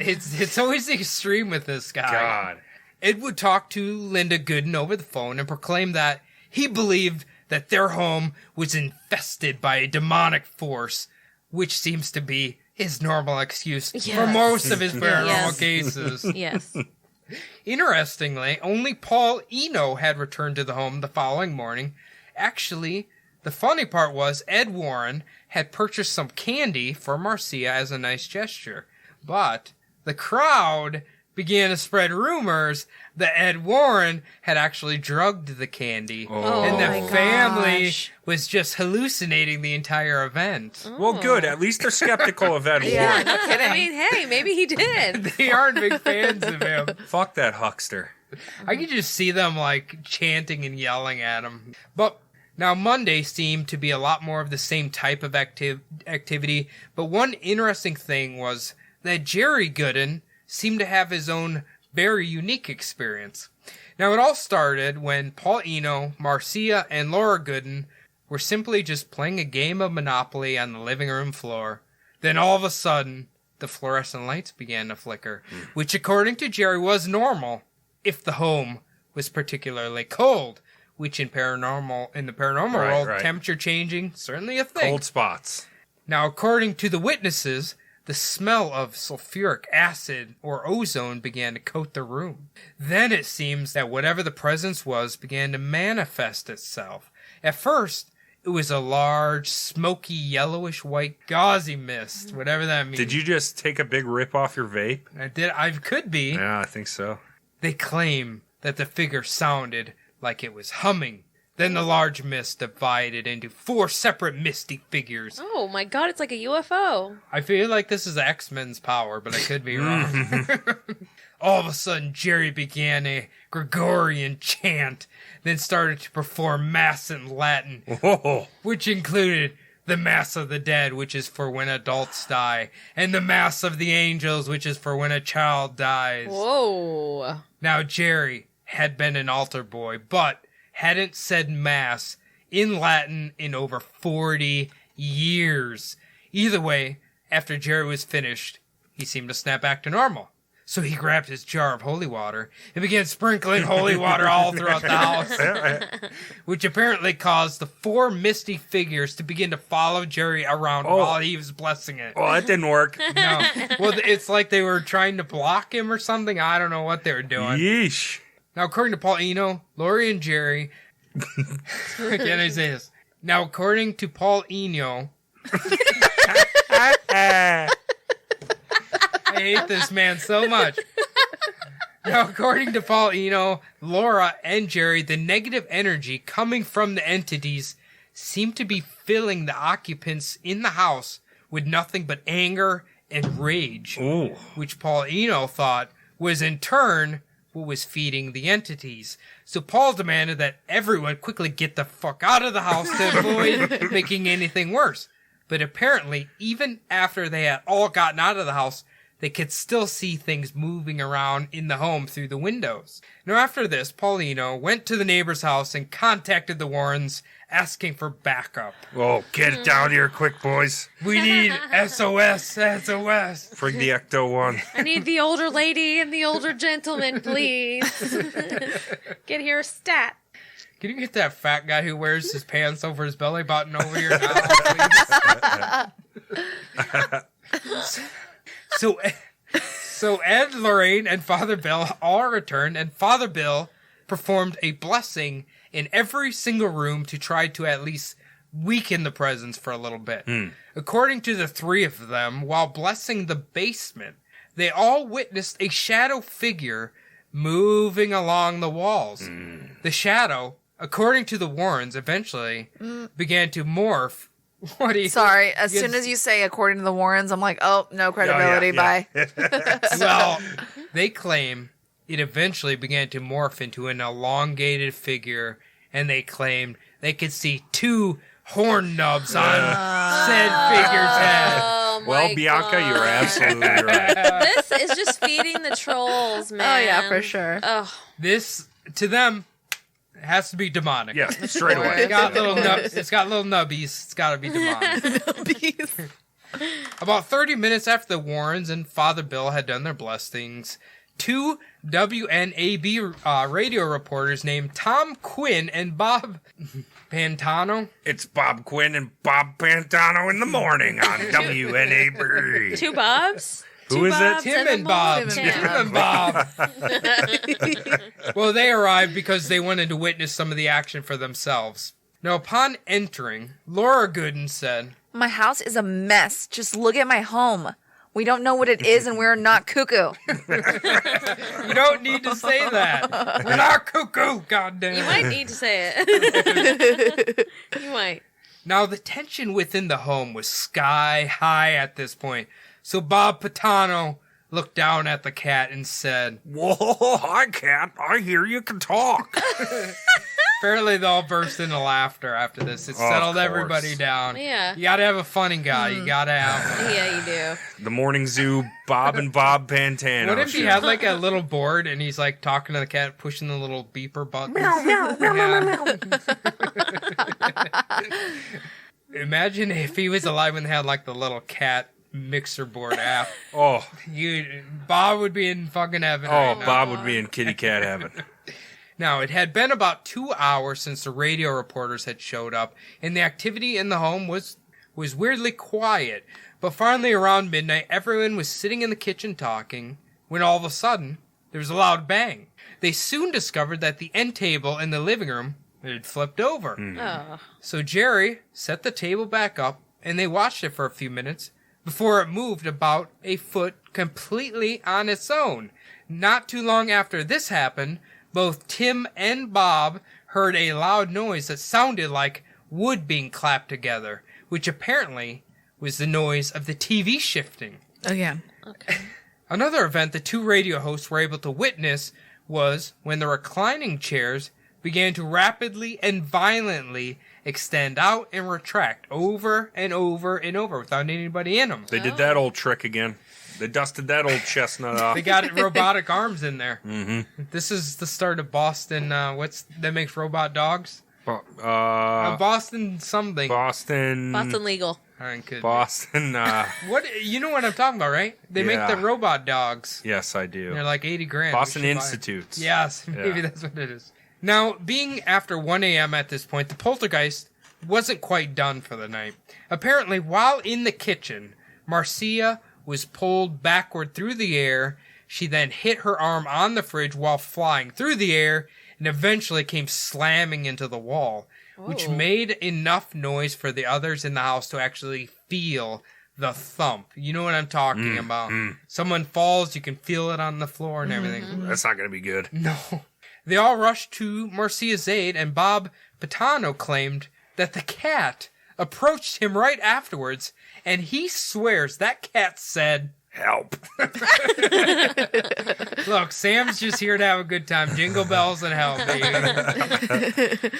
it's always the extreme with this guy. God. Ed would talk to Linda Goodin over the phone and proclaim that he believed that their home was infested by a demonic force, which seems to be his normal excuse for most of his paranormal cases. Yes. Interestingly, only Paul Eno had returned to the home the following morning. Actually, the funny part was Ed Warren had purchased some candy for Marcia as a nice gesture. But the crowd began to spread rumors that Ed Warren had actually drugged the candy. And the family was just hallucinating the entire event. Well, good. At least they're skeptical of Ed Warren. Yeah, no kidding. I mean, hey, maybe he did. They aren't big fans of him. Fuck that huckster. I could just see them, like, chanting and yelling at him. But now Monday seemed to be a lot more of the same type of activity. But one interesting thing was that Jerry Goodin seemed to have his own very unique experience. Now, it all started when Paul Eno, Marcia, and Laura Goodin were simply just playing a game of Monopoly on the living room floor. Then all of a sudden, the fluorescent lights began to flicker, which according to Jerry was normal if the home was particularly cold, which in the paranormal world, temperature changing, certainly a thing. Cold spots. Now, according to the witnesses, the smell of sulfuric acid or ozone began to coat the room. Then it seems that whatever the presence was began to manifest itself. At first, it was a large, smoky, yellowish-white, gauzy mist, whatever that means. Did you just take a big rip off your vape? I did. I could be. Yeah, I think so. They claim that the figure sounded like it was humming. Then the large mist divided into 4 separate misty figures. Oh my god, it's like a UFO. I feel like this is X-Men's power, but I could be wrong. All of a sudden, Jerry began a Gregorian chant, then started to perform Mass in Latin, which included the Mass of the Dead, which is for when adults die, and the Mass of the Angels, which is for when a child dies. Whoa. Now, Jerry had been an altar boy, but hadn't said Mass in Latin in over 40 years. Either way, after Jerry was finished, he seemed to snap back to normal. So he grabbed his jar of holy water and began sprinkling holy water all throughout the house, which apparently caused the 4 misty figures to begin to follow Jerry around while he was blessing it. Oh, that didn't work. No. Well, it's like they were trying to block him or something. I don't know what they were doing. Yeesh. Now, according to Paul Eno, Lori and Jerry... Can I say this? Now, according to Paul Eno... I hate this man so much. Now, according to Paul Eno, Laura, and Jerry, the negative energy coming from the entities seemed to be filling the occupants in the house with nothing but anger and rage, which Paul Eno thought was in turn what was feeding the entities. So Paul demanded that everyone quickly get the fuck out of the house to avoid making anything worse. But apparently, even after they had all gotten out of the house, they could still see things moving around in the home through the windows. Now, after this, Paul Eno went to the neighbor's house and contacted the Warrens, asking for backup. Oh, get it down here quick, boys. We need SOS, SOS. Frig the Ecto-1. I need the older lady and the older gentleman, please. Get here stat. Can you get that fat guy who wears his pants over his belly button over here now, please? So Ed, Lorraine, and Father Bill all returned, and Father Bill performed a blessing in every single room to try to at least weaken the presence for a little bit. According to the 3 of them, while blessing the basement, they all witnessed a shadow figure moving along the walls. The shadow, according to the Warrens, eventually began to morph. What do you... Sorry, as soon as you say according to the Warrens, I'm like, oh, no credibility, bye. Well, they claim it eventually began to morph into an elongated figure, and they claimed they could see 2 horn nubs on said figure's head. Oh my Well, Bianca, God. you're absolutely right. This is just feeding the trolls, man. Oh, yeah, for sure. Oh, This, to them, has to be demonic. Yeah, straight away. It's got little nubbies. It's got to be demonic. About 30 minutes after the Warrens and Father Bill had done their blessings, two WNAB radio reporters named Tom Quinn and Bob Pantano. It's Bob Quinn and Bob Pantano in the morning on WNAB. Two Bobs? Who Two is it? Bobs Tim a and Bob. Tim. Tim and Bob. Well, they arrived because they wanted to witness some of the action for themselves. Now, upon entering, Laura Goodin said, My house is a mess. Just look at my home. We don't know what it is, and we're not cuckoo. you don't need to say that. We're not cuckoo, goddamn. You might need to say it. You might. Now, the tension within the home was sky high at this point. So Bob Patano looked down at the cat and said, Whoa, hi, cat. I hear you can talk. Apparently they all burst into laughter after this. It settled everybody down. Yeah. You gotta have a funny guy. You gotta have one. Yeah, you do. The Morning Zoo, Bob and Bob Pantano. What if he show. had like a little board and he's like talking to the cat, pushing the little beeper buttons? Yeah. Imagine if he was alive when they had like the little cat mixer board app. Oh, Bob would be in fucking heaven. oh, right now. Bob would be in kitty cat heaven. Now, it had been about 2 hours since the radio reporters had showed up, and the activity in the home was weirdly quiet. But finally, around midnight, everyone was sitting in the kitchen talking, when all of a sudden, there was a loud bang. They soon discovered that the end table in the living room had flipped over. Oh. So Jerry set the table back up, and they watched it for a few minutes before it moved about a foot completely on its own. Not too long after this happened, both Tim and Bob heard a loud noise that sounded like wood being clapped together, which apparently was the noise of the TV shifting. Again. Okay. Another event the two radio hosts were able to witness was when the reclining chairs began to rapidly and violently extend out and retract over and over and over without anybody in them. They did that old trick again. They dusted that old chestnut off. They got robotic arms in there. Mm-hmm. This is the start of Boston. That makes robot dogs? Boston something. Boston Legal. Boston. What you know what I'm talking about, right? They make the robot dogs. Yes, I do. They're like $80,000. Boston Institutes. Yes, maybe that's what it is. Now, being after 1 a.m. at this point, the poltergeist wasn't quite done for the night. Apparently, while in the kitchen, Marcia was pulled backward through the air. She then hit her arm on the fridge while flying through the air and eventually came slamming into the wall, which made enough noise for the others in the house to actually feel the thump. You know what I'm talking about. Someone falls, you can feel it on the floor and everything. That's not going to be good. No. They all rushed to Marcia's aid, and Bob Patano claimed that the cat approached him right afterwards, and he swears that cat said, "Help." Look, Sam's just here to have a good time. Jingle bells and help, baby.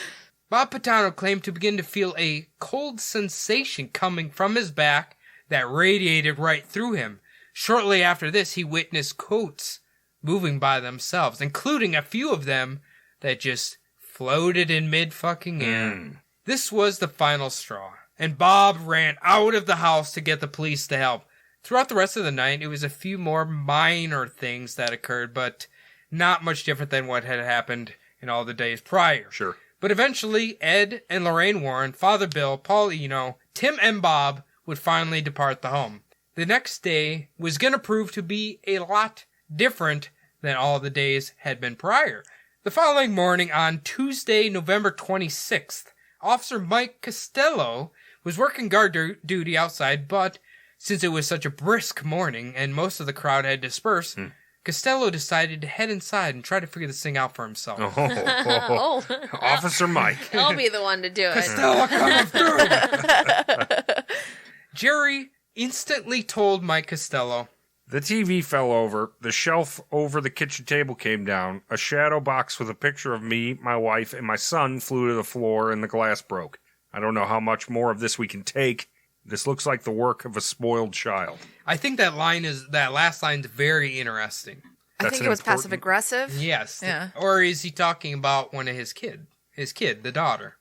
Bob Patano claimed to begin to feel a cold sensation coming from his back that radiated right through him. Shortly after this, he witnessed coats moving by themselves, including a few of them that just floated in mid-fucking air. This was the final straw, and Bob ran out of the house to get the police to help. Throughout the rest of the night, it was a few more minor things that occurred, but not much different than what had happened in all the days prior. Sure. But eventually, Ed and Lorraine Warren, Father Bill, Paul Eno, Tim and Bob would finally depart the home. The next day was going to prove to be a lot different than all the days had been prior. The following morning, on Tuesday, November 26th, Officer Mike Costello was working guard duty outside, but since it was such a brisk morning and most of the crowd had dispersed, Costello decided to head inside and try to figure this thing out for himself. Officer Mike. I'll be the one to do it. Costello coming through! Jerry instantly told Mike Costello, "The TV fell over, the shelf over the kitchen table came down, a shadow box with a picture of me, my wife, and my son flew to the floor, and the glass broke. I don't know how much more of this we can take. This looks like the work of a spoiled child." I think that last line's very interesting. I think it was passive aggressive. Yes. Yeah. Or is he talking about one of his kid, the daughter?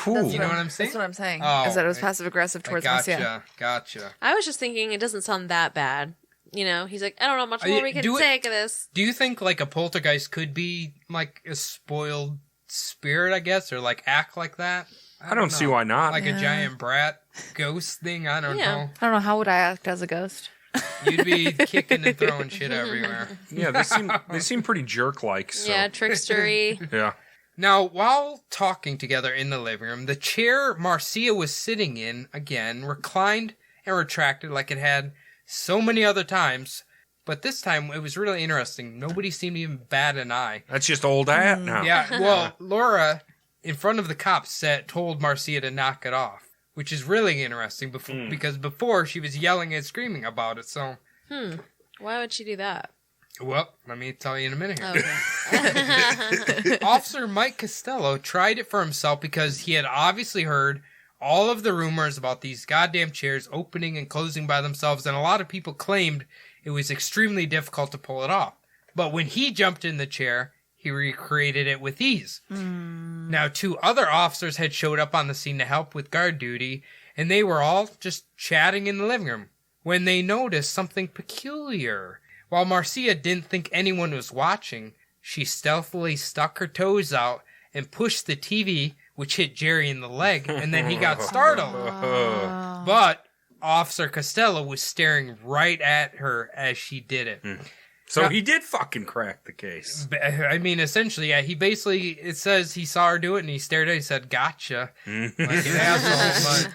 Whew. You know what I'm saying? That's what I'm saying. Oh, is that it was passive aggressive towards Marcia. Gotcha. I was just thinking it doesn't sound that bad. You know, he's like, I don't know much more we can take of this. Do you think like a poltergeist could be like a spoiled spirit, I guess, or like act like that? I don't see why not. Like a giant brat ghost thing? I don't know. I don't know. How would I act as a ghost? You'd be kicking and throwing shit everywhere. Yeah, they seem pretty jerk-like. So. Yeah, trickstery. Yeah. Now, while talking together in the living room, the chair Marcia was sitting in, again, reclined and retracted like it had so many other times. But this time, it was really interesting. Nobody seemed to even bat an eye. That's just old hat now. Yeah, well, Laura, in front of the cops, told Marcia to knock it off. Which is really interesting because before she was yelling and screaming about it, so... Why would she do that? Well, let me tell you in a minute here. Okay. Officer Mike Costello tried it for himself because he had obviously heard all of the rumors about these goddamn chairs opening and closing by themselves, and a lot of people claimed it was extremely difficult to pull it off. But when he jumped in the chair, he recreated it with ease. Now, 2 other officers had showed up on the scene to help with guard duty, and they were all just chatting in the living room when they noticed something peculiar. While Marcia didn't think anyone was watching, she stealthily stuck her toes out and pushed the TV, which hit Jerry in the leg, and then he got startled. But Officer Costello was staring right at her as she did it. So he did fucking crack the case. I mean, essentially, yeah. He basically, it says he saw her do it, and he stared at her, he said, gotcha. Like an asshole.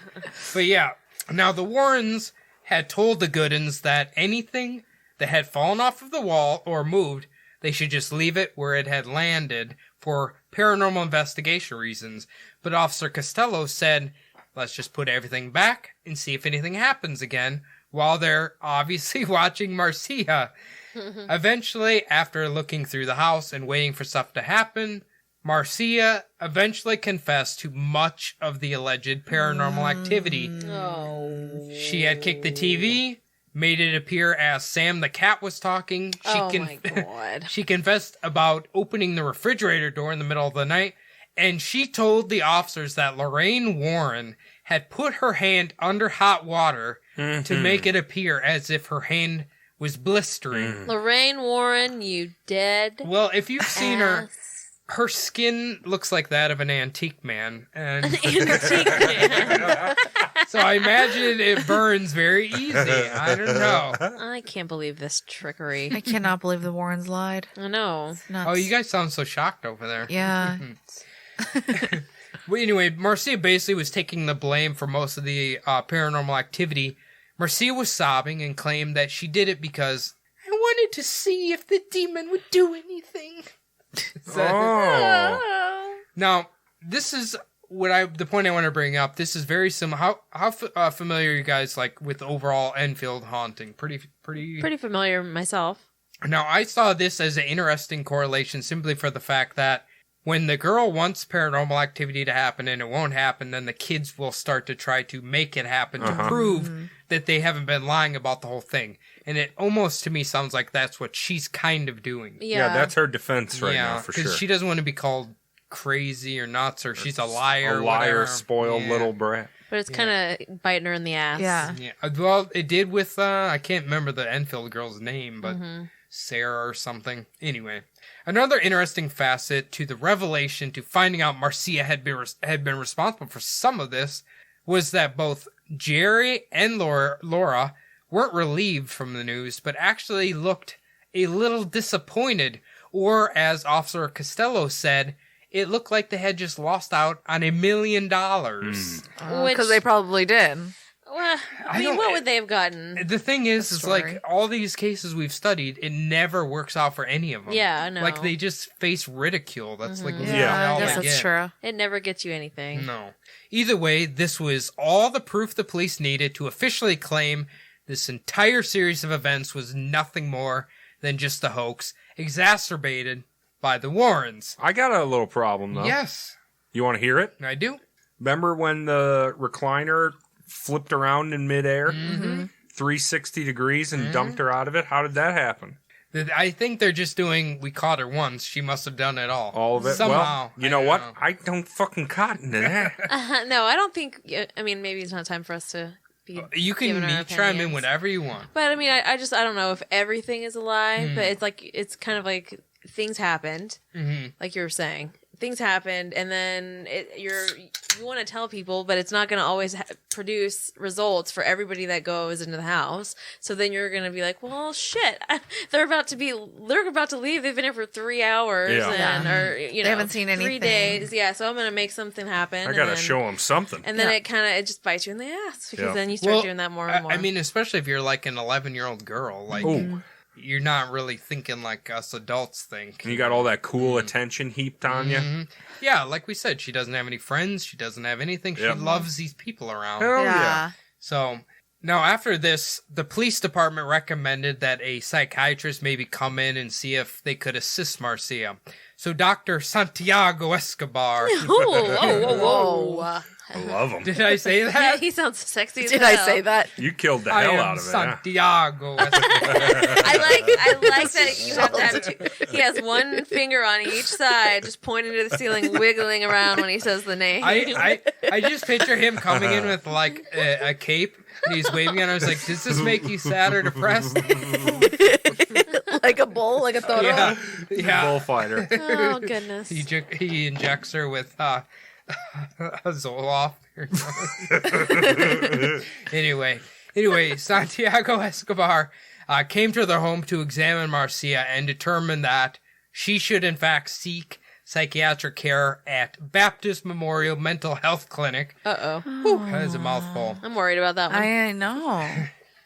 But yeah, now the Warrens had told the Goodins that anything that had fallen off of the wall or moved, they should just leave it where it had landed for paranormal investigation reasons. But Officer Costello said, let's just put everything back and see if anything happens again, while they're obviously watching Marcia. Eventually, after looking through the house and waiting for stuff to happen, Marcia eventually confessed to much of the alleged paranormal activity. She had kicked the TV, made it appear as Sam the cat was talking. My God. She confessed about opening the refrigerator door in the middle of the night, and she told the officers that Lorraine Warren had put her hand under hot water to make it appear as if her hand was blistering. Lorraine Warren, you dead. Well, if you've seen her skin looks like that of an antique man. And Antique man. so I imagine it burns very easy. I don't know. I can't believe this trickery. I cannot believe the Warrens lied. I know. Nuts. Oh, you guys sound so shocked over there. Yeah. Well, anyway, Marcia basically was taking the blame for most of the paranormal activity. Marcia was sobbing and claimed that she did it because I wanted to see if the demon would do anything. Now, this is the point I want to bring up. This is very similar. How familiar are you guys like with overall Enfield haunting? Pretty familiar myself. Now, I saw this as an interesting correlation simply for the fact that when the girl wants paranormal activity to happen and it won't happen, then the kids will start to try to make it happen to prove that they haven't been lying about the whole thing. And it almost to me sounds like that's what she's kind of doing. Yeah, that's her defense right now, for sure. Because she doesn't want to be called crazy or nuts or she's a liar. A liar, spoiled little brat. But it's kind of biting her in the ass. Yeah. Well, it did with, I can't remember the Enfield girl's name, but Sarah or something. Anyway. Another interesting facet to the revelation to finding out Marcia had been responsible for some of this was that both Jerry and Laura weren't relieved from the news, but actually looked a little disappointed, or as Officer Costello said, it looked like they had just lost out on $1 million. Because they probably did. Well, I mean, what would they have gotten? The thing is like all these cases we've studied, it never works out for any of them. Yeah, I know. Like they just face ridicule. That's like I all guess they that's get. true. It never gets you anything. No. Either way, this was all the proof the police needed to officially claim this entire series of events was nothing more than just a hoax, exacerbated by the Warrens. I got a little problem, though. Yes. You want to hear it? I do. Remember when the recliner flipped around in midair, 360 degrees, and dumped her out of it? How did that happen? I think they're just doing, we caught her once, she must have done it all. All of it? Somehow. Well, you know what? I don't fucking cotton to that. No, I don't think. I mean, maybe it's not time for us to be. You can giving our chime in opinions. whatever you want. But I mean, I don't know if everything is a lie, but it's kind of like things happened, like you were saying. Things happened, and then you want to tell people, but it's not going to always produce results for everybody that goes into the house. So then you're going to be like, well, shit, they're about to leave. They've been here for 3 hours, or they haven't seen anything. 3 days. Yeah, so I'm going to make something happen. I got to show them something. And then it just bites you in the ass because then you start doing that more and more. I mean, especially if you're like an 11-year-old girl, like. You're not really thinking like us adults think. And you got all that cool attention heaped on you. Yeah, like we said, she doesn't have any friends. She doesn't have anything. She loves these people around. Hell yeah. So, now after this, the police department recommended that a psychiatrist maybe come in and see if they could assist Marcia. So Dr. Santiago Escobar. Whoa. I love him. Did I say that? Yeah, he sounds sexy as Did hell. I say that? You killed the I hell am out of it. Santiago Escobar. I like that you have to have two. He has one finger on each side, just pointing to the ceiling, wiggling around when he says the name. I just picture him coming in with like a cape and he's waving and I was like, does this make you sad or depressed? Like a bull, like a toro. Yeah. Bullfighter. Oh, goodness. He injects her with a Zoloft. Anyway, Santiago Escobar came to their home to examine Marcia and determined that she should in fact seek psychiatric care at Baptist Memorial Mental Health Clinic. Uh-oh. That is a mouthful. I'm worried about that one. I know.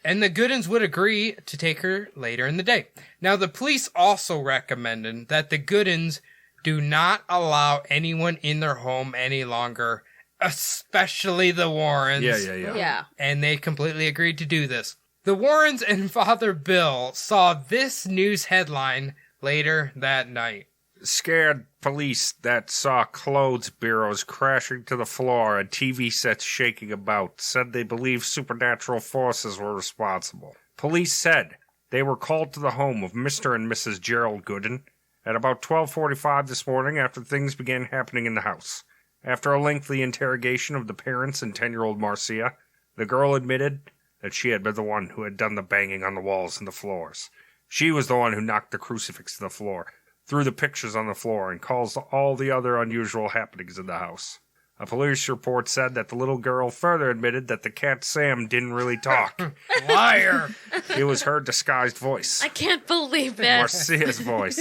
And the Goodins would agree to take her later in the day. Now, the police also recommended that the Goodins do not allow anyone in their home any longer, especially the Warrens. Yeah. And they completely agreed to do this. The Warrens and Father Bill saw this news headline later that night. Scared police that saw clothes bureaus crashing to the floor and TV sets shaking about said they believed supernatural forces were responsible. Police said they were called to the home of Mr. and Mrs. Gerald Goodin at about 12:45 this morning after things began happening in the house. After a lengthy interrogation of the parents and 10-year-old Marcia, the girl admitted that she had been the one who had done the banging on the walls and the floors. She was the one who knocked the crucifix to the floor, threw the pictures on the floor, and caused all the other unusual happenings in the house. A police report said that the little girl further admitted that the cat Sam didn't really talk. Liar! It was her disguised voice. I can't believe it. Marcia's voice.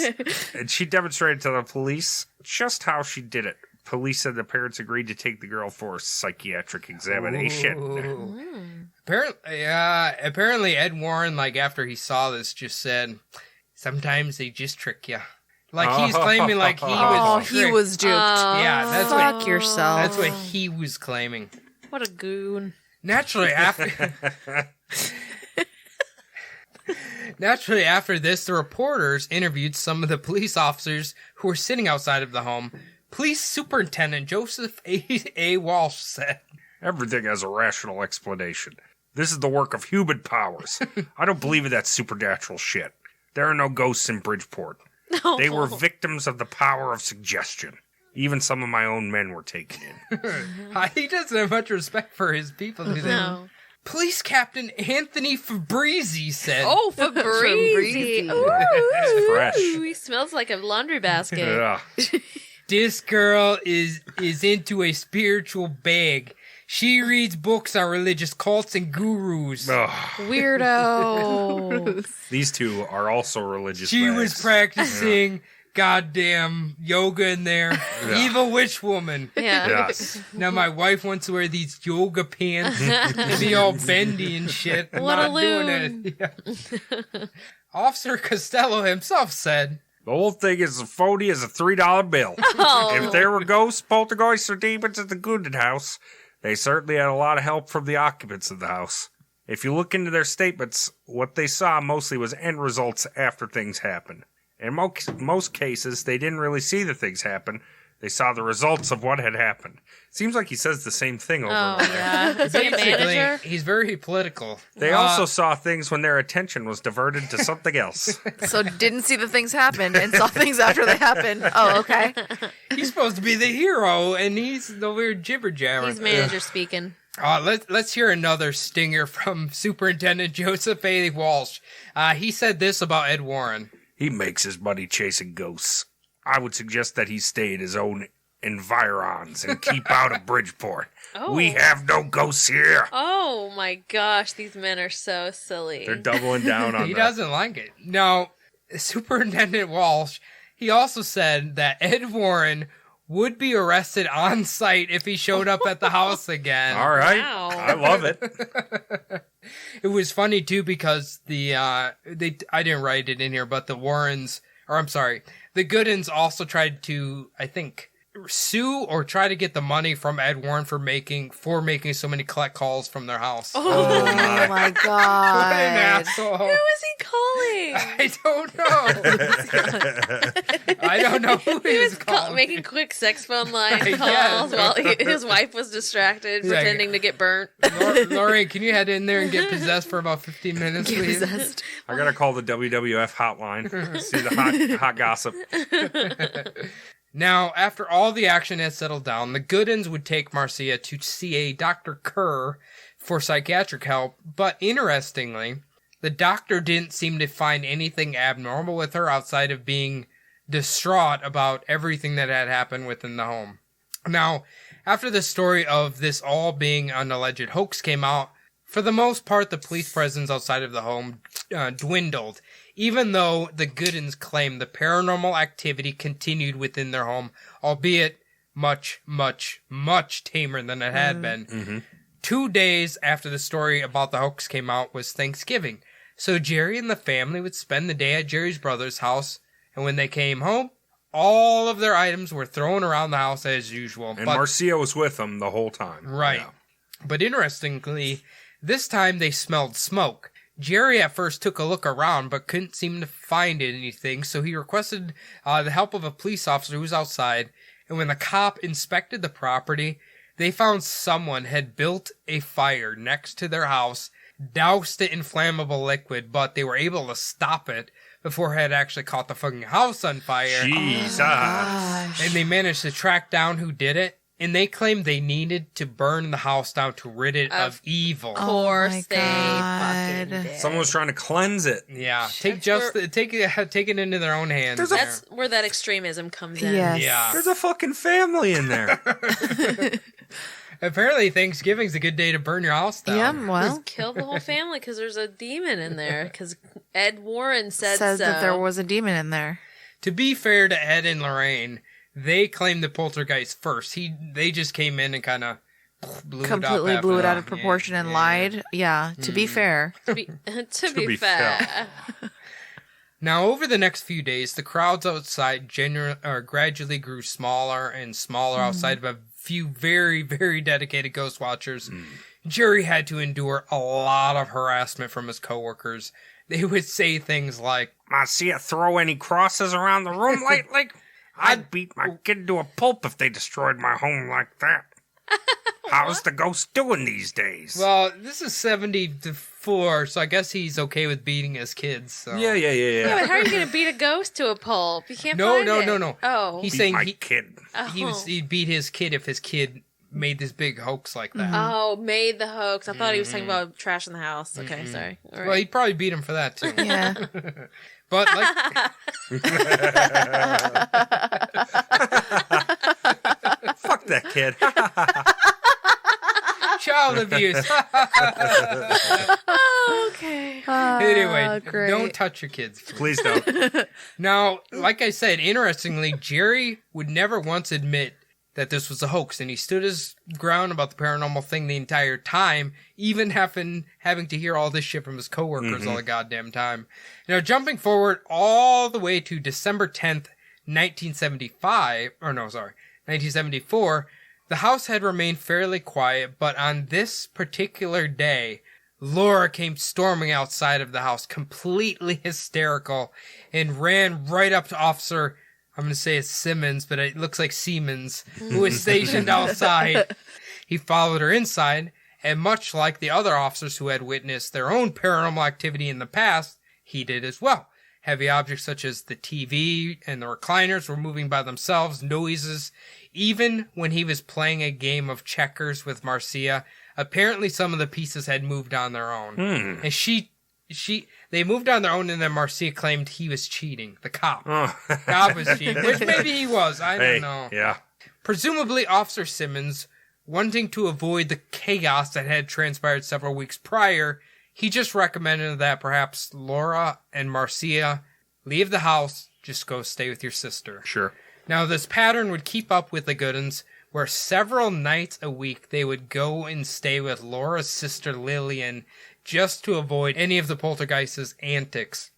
And she demonstrated to the police just how she did it. Police said the parents agreed to take the girl for a psychiatric examination. Apparently Ed Warren, like after he saw this, just said, sometimes they just trick you. Like he's claiming like he was tricked. He was duped. Yeah, that's Fuck what yourself. That's what he was claiming. What a goon. Naturally after this, the reporters interviewed some of the police officers who were sitting outside of the home. Police Superintendent Joseph A. Walsh said, Everything has a rational explanation. This is the work of human powers. I don't believe in that supernatural shit. There are no ghosts in Bridgeport. No. They were victims of the power of suggestion. Even some of my own men were taken in. He doesn't have much respect for his people, do they? No. Police Captain Anthony Fabrizi said, Oh, Fabrizi. It's fresh. He smells like a laundry basket. Yeah. this girl is into a spiritual bag. She reads books on religious cults and gurus. Ugh. Weirdo. These two are also religious. She bags. was practicing goddamn yoga in there. Yeah. Evil witch woman. Yeah. Yes. Now my wife wants to wear these yoga pants and be all bendy and shit. I'm What a not doing it. Yeah. Officer Costello himself said, The whole thing is as phony as a $3 bill. Oh. If there were ghosts, poltergeists, or demons at the Goodin house, they certainly had a lot of help from the occupants of the house. If you look into their statements, what they saw mostly was end results after things happen. In most cases, they didn't really see the things happen. They saw the results of what had happened. Seems like he says the same thing over Oh, and over. yeah. Is he a manager? He's very political. They also saw things when their attention was diverted to something else. So didn't see the things happen and saw things after they happened. Oh, okay. He's supposed to be the hero, and he's over here jibber jabbering. He's manager speaking. Let's hear another stinger from Superintendent Joseph A. Walsh. He said this about Ed Warren. He makes his money chasing ghosts. I would suggest that he stay in his own environs and keep out of Bridgeport. Oh. We have no ghosts here. Oh my gosh, these men are so silly. They're doubling down on He that. doesn't like it. Now, Superintendent Walsh, he also said that Ed Warren would be arrested on site if he showed up at the house again. All right. Wow. I love it. It was funny too because I didn't write it in here, but the Goodins also tried to, I think, sue or try to get the money from Ed Warren for making so many collect calls from their house. Oh my What an god. asshole. Who is he calling? I don't know. I don't know who He he was was calling. making quick sex phone line Yeah. calls while his wife was distracted, Yeah. pretending to get burnt. Lori, can you head in there and get possessed for about 15 minutes, please? Possessed. I gotta call the WWF hotline. See the hot gossip. Now, after all the action had settled down, the Goodins would take Marcia to see a Dr. Kerr for psychiatric help, but interestingly, the doctor didn't seem to find anything abnormal with her outside of being distraught about everything that had happened within the home. Now, after the story of this all being an alleged hoax came out, for the most part, the police presence outside of the home dwindled, even though the Goodins claimed the paranormal activity continued within their home, albeit much, much, much tamer than it had been. Mm-hmm. 2 days after the story about the hoax came out was Thanksgiving. So Jerry and the family would spend the day at Jerry's brother's house, and when they came home, all of their items were thrown around the house as usual. And Marcia was with them the whole time. Right. Yeah. But interestingly, this time they smelled smoke. Jerry at first took a look around, but couldn't seem to find anything, so he requested the help of a police officer who was outside, and when the cop inspected the property, they found someone had built a fire next to their house, doused it in flammable liquid, but they were able to stop it before it had actually caught the fucking house on fire. Jesus. And they managed to track down who did it, and they claimed they needed to burn the house down to rid it of evil. Of course my they God. fucking did. Someone was trying to cleanse it. Yeah, take That's take it into their own hands. That's where that extremism comes in. Yes. Yeah. There's a fucking family in there. Apparently, Thanksgiving's a good day to burn your house down. Yeah, well, Just kill the whole family because there's a demon in there. Because Ed Warren said says so. that there was a demon in there. To be fair to Ed and Lorraine, they claimed the poltergeist first. They just came in and kind of Completely blew it out of proportion and lied. Yeah, to be fair. to be fair. Now, over the next few days, the crowds outside gradually grew smaller and smaller outside of a few very, very dedicated ghost watchers. Jerry had to endure a lot of harassment from his coworkers. They would say things like, Marcia throw any crosses around the room lately? I'd beat my kid to a pulp if they destroyed my home like that. How's the ghost doing these days? well, this is 74, so I guess he's okay with beating his kids. So. Yeah. Yeah, but how are you going to beat a ghost to a pulp? You can't find it. No. Oh. He's Beat saying my he, kid. he'd beat his kid if his kid made this big hoax like that. Oh, made the hoax. I thought he was talking about trash in the house. Okay, sorry. All right. Well, he'd probably beat him for that too. Yeah. But like, Fuck that kid. child abuse. Okay. Anyway, great. don't touch your kids. Please don't. Now, like I said, interestingly, Jerry would never once admit that this was a hoax, and he stood his ground about the paranormal thing the entire time, even having to hear all this shit from his coworkers all the goddamn time. Now, jumping forward all the way to December 10th, 1974, the house had remained fairly quiet, but on this particular day, Laura came storming outside of the house, completely hysterical, and ran right up to Officer I'm going to say it's Simmons, but it looks like Siemens, who was stationed outside. He followed her inside, and much like the other officers who had witnessed their own paranormal activity in the past, he did as well. Heavy objects such as the TV and the recliners were moving by themselves, noises. Even when he was playing a game of checkers with Marcia, apparently some of the pieces had moved on their own. And they moved on their own, and then Marcia claimed he was cheating. The cop. Cop was cheating, which maybe he was. I don't know. Yeah. Presumably, Officer Simmons, wanting to avoid the chaos that had transpired several weeks prior, he just recommended that perhaps Laura and Marcia leave the house, just go stay with your sister. Sure. Now, this pattern would keep up with the Goodins, where several nights a week they would go and stay with Laura's sister Lillian just to avoid any of the poltergeist's antics.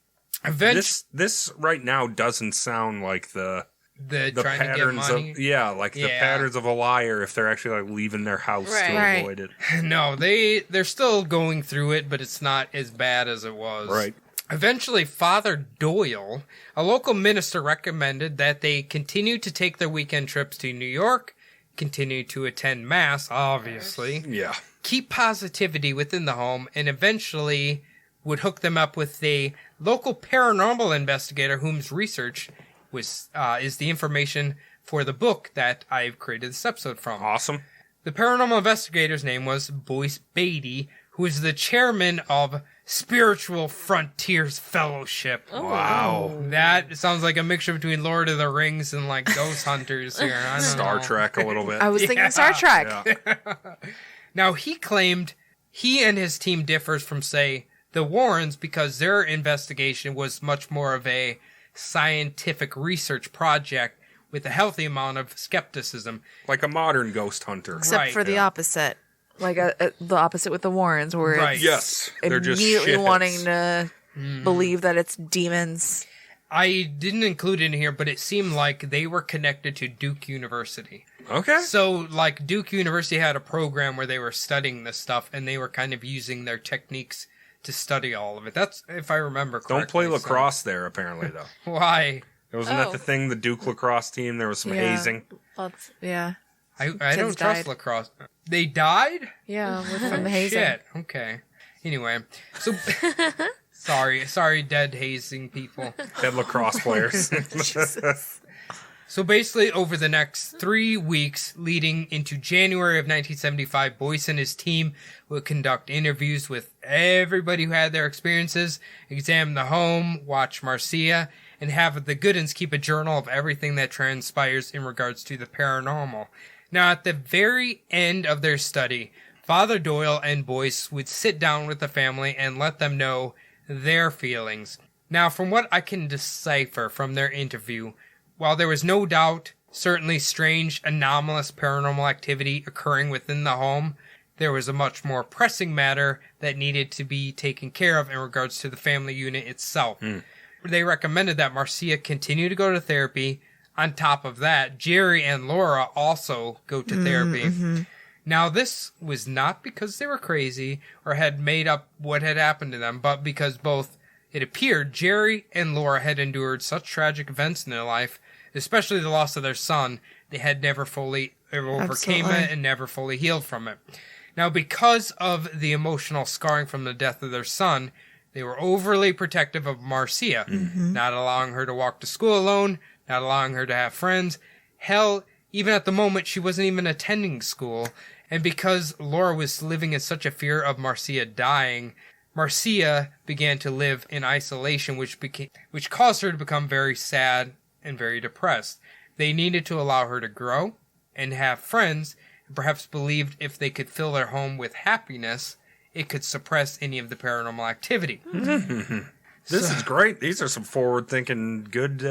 This right now doesn't sound like the trying patterns to get money. The patterns of a liar if they're actually like leaving their house to avoid it. No, they're still going through it, but it's not as bad as it was. Right. Eventually, Father Doyle, a local minister, recommended that they continue to take their weekend trips to New York, continue to attend Mass, obviously. Yeah. Keep positivity within the home, and eventually would hook them up with a local paranormal investigator whose research is the information for the book that I've created this episode from. Awesome. The paranormal investigator's name was Boyce Beatty, who is the chairman of Spiritual Frontiers Fellowship. Oh. Wow. That sounds like a mixture between Lord of the Rings and like Ghost Hunters here. I don't Star know. Trek a little bit. I was thinking Star Trek. Yeah. Now, he claimed he and his team differs from, say, the Warrens because their investigation was much more of a scientific research project with a healthy amount of skepticism. Like a modern ghost hunter. Except for the opposite. Like the opposite with the Warrens, where it's Yes. They're just immediately shitheads. wanting to believe that it's demons. I didn't include it in here, but it seemed like they were connected to Duke University. Okay. So, like, Duke University had a program where they were studying this stuff, and they were kind of using their techniques to study all of it. That's, if I remember correctly. Don't play lacrosse there, apparently, though. Why? Wasn't that the thing, the Duke lacrosse team? There was some hazing. Yeah. I don't Kids trust died. lacrosse. They died? Yeah, from the hazing. Shit. Okay. Anyway, so sorry, dead hazing people. Dead lacrosse players. So basically, over the next 3 weeks, leading into January of 1975, Boyce and his team would conduct interviews with everybody who had their experiences, examine the home, watch Marcia, and have the Goodins keep a journal of everything that transpires in regards to the paranormal. Now, at the very end of their study, Father Doyle and Boyce would sit down with the family and let them know their feelings. Now, from what I can decipher from their interview, while there was no doubt certainly strange, anomalous paranormal activity occurring within the home, there was a much more pressing matter that needed to be taken care of in regards to the family unit itself. They recommended that Marcia continue to go to therapy. On top of that, Jerry and Laura also go to therapy. Now, this was not because they were crazy or had made up what had happened to them, but because both, it appeared, Jerry and Laura had endured such tragic events in their life, especially the loss of their son, they had never fully overcame it and never fully healed from it. Now, because of the emotional scarring from the death of their son, they were overly protective of Marcia, not allowing her to walk to school alone, not allowing her to have friends. Hell, even at the moment, she wasn't even attending school. And because Laura was living in such a fear of Marcia dying, Marcia began to live in isolation, which caused her to become very sad and very depressed. They needed to allow her to grow and have friends, and perhaps believed if they could fill their home with happiness, it could suppress any of the paranormal activity. This is great. These are some forward-thinking, good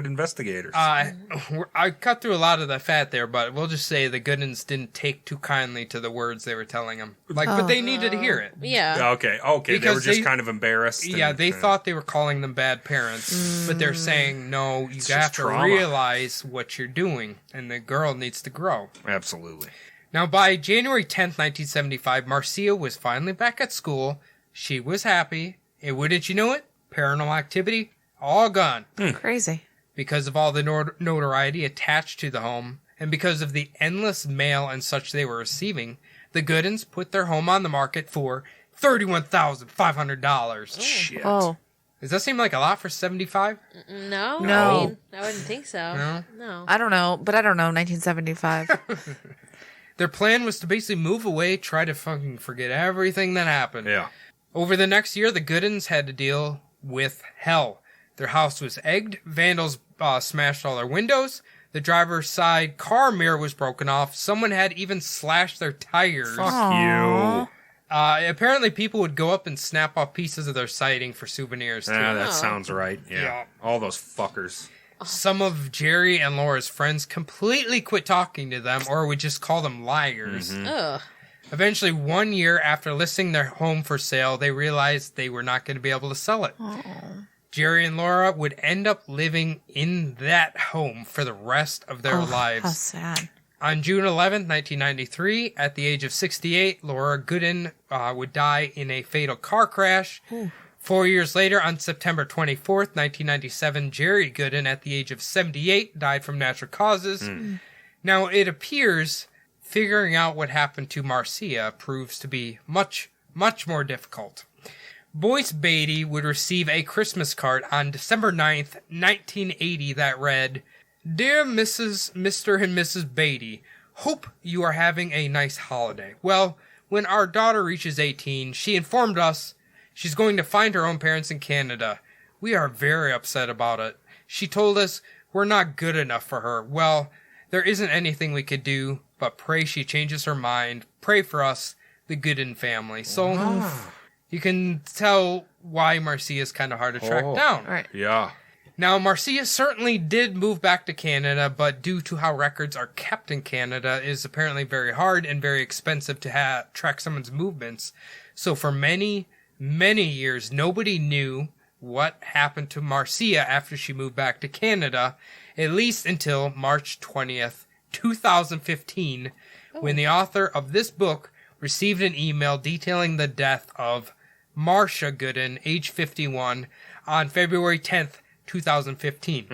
investigators. I cut through a lot of the fat there, but we'll just say the Goodins didn't take too kindly to the words they were telling them. But they needed to hear it. Yeah. Okay. They Because were just they- kind of embarrassed. Yeah, they thought they were calling them bad parents, but they're saying, no, you It's have just to trauma. realize what you're doing, and the girl needs to grow. Absolutely. Now, by January 10th, 1975, Marcia was finally back at school. She was happy, and wouldn't you know it, paranormal activity, all gone. Crazy. Because of all the notoriety attached to the home, and because of the endless mail and such they were receiving, the Goodins put their home on the market for $31,500. Shit. Oh. Does that seem like a lot for 75? No. No. I mean, I wouldn't think so. No. I don't know, 1975. Their plan was to basically move away, try to fucking forget everything that happened. Yeah. Over the next year, the Goodins had to deal with hell. Their house was egged, vandals smashed all their windows, the driver's side car mirror was broken off, someone had even slashed their tires. Fuck Aww. you. Apparently people would go up and snap off pieces of their siding for souvenirs, too. Yeah, that sounds right. Yeah. Yeah. All those fuckers. Some of Jerry and Laura's friends completely quit talking to them or would just call them liars. Ugh. Eventually, 1 year after listing their home for sale, they realized they were not going to be able to sell it. Jerry and Laura would end up living in that home for the rest of their lives. How sad. On June 11th, 1993, at the age of 68, Laura Goodin would die in a fatal car crash. 4 years later, on September 24th, 1997, Jerry Goodin, at the age of 78, died from natural causes. Now, it appears figuring out what happened to Marcia proves to be much, much more difficult. Boyce Beatty would receive a Christmas card on December 9th, 1980 that read, "Dear Mr. and Mrs. Beatty, hope you are having a nice holiday. Well, when our daughter reaches 18, she informed us she's going to find her own parents in Canada. We are very upset about it. She told us we're not good enough for her. Well, there isn't anything we could do, but pray she changes her mind. Pray for us, the Goodin family." So you can tell why Marcia is kind of hard to track down. Right. Yeah. Now, Marcia certainly did move back to Canada, but due to how records are kept in Canada, it is apparently very hard and very expensive to track someone's movements. So for many, many years, nobody knew what happened to Marcia after she moved back to Canada, at least until March 20th, 2015, when the author of this book received an email detailing the death of Marcia Goodin, age 51, on February 10th, 2015.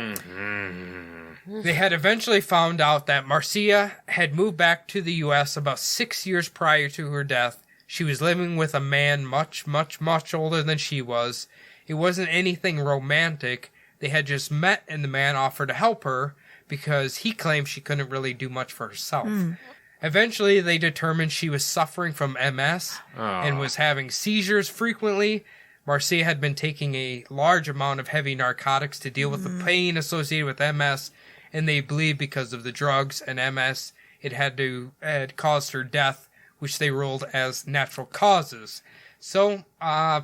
They had eventually found out that Marcia had moved back to the U.S. about 6 years prior to her death. She was living with a man much, much, much older than she was. It wasn't anything romantic. They had just met, and the man offered to help her because he claimed she couldn't really do much for herself. Eventually, they determined she was suffering from MS and was having seizures frequently. Marcia had been taking a large amount of heavy narcotics to deal with the pain associated with MS, and they believed because of the drugs and MS, it had caused her death, which they ruled as natural causes. So,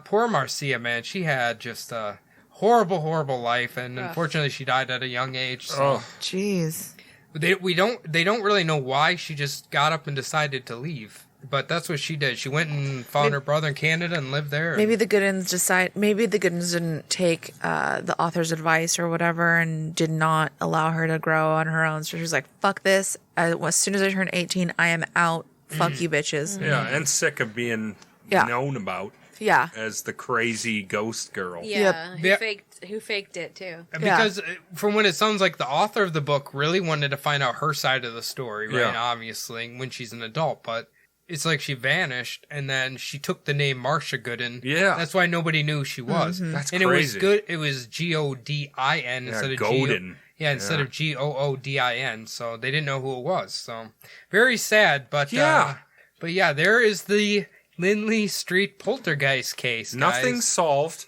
poor Marcia, man, she had just a horrible, horrible life, and unfortunately, she died at a young age. So. Jeez. They don't really know why she just got up and decided to leave. But that's what she did. She went and found her brother in Canada and lived there. Maybe the Goodins didn't take the author's advice or whatever and did not allow her to grow on her own. So she was like, fuck this. As soon as I turn 18, I am out. Fuck you bitches. Yeah, and sick of being known about Yeah. as the crazy ghost girl. Yeah. Yep. Who faked it too? Because from what it sounds like, the author of the book really wanted to find out her side of the story, right? Yeah. Obviously, when she's an adult. But it's like she vanished, and then she took the name Marcia Goodin. Yeah. That's why nobody knew who she was. That's and crazy. It was Godin instead of Goodin. instead of Goodin. So they didn't know who it was. So very sad, but but yeah, there is the Lindley Street Poltergeist case. Guys. Nothing's solved.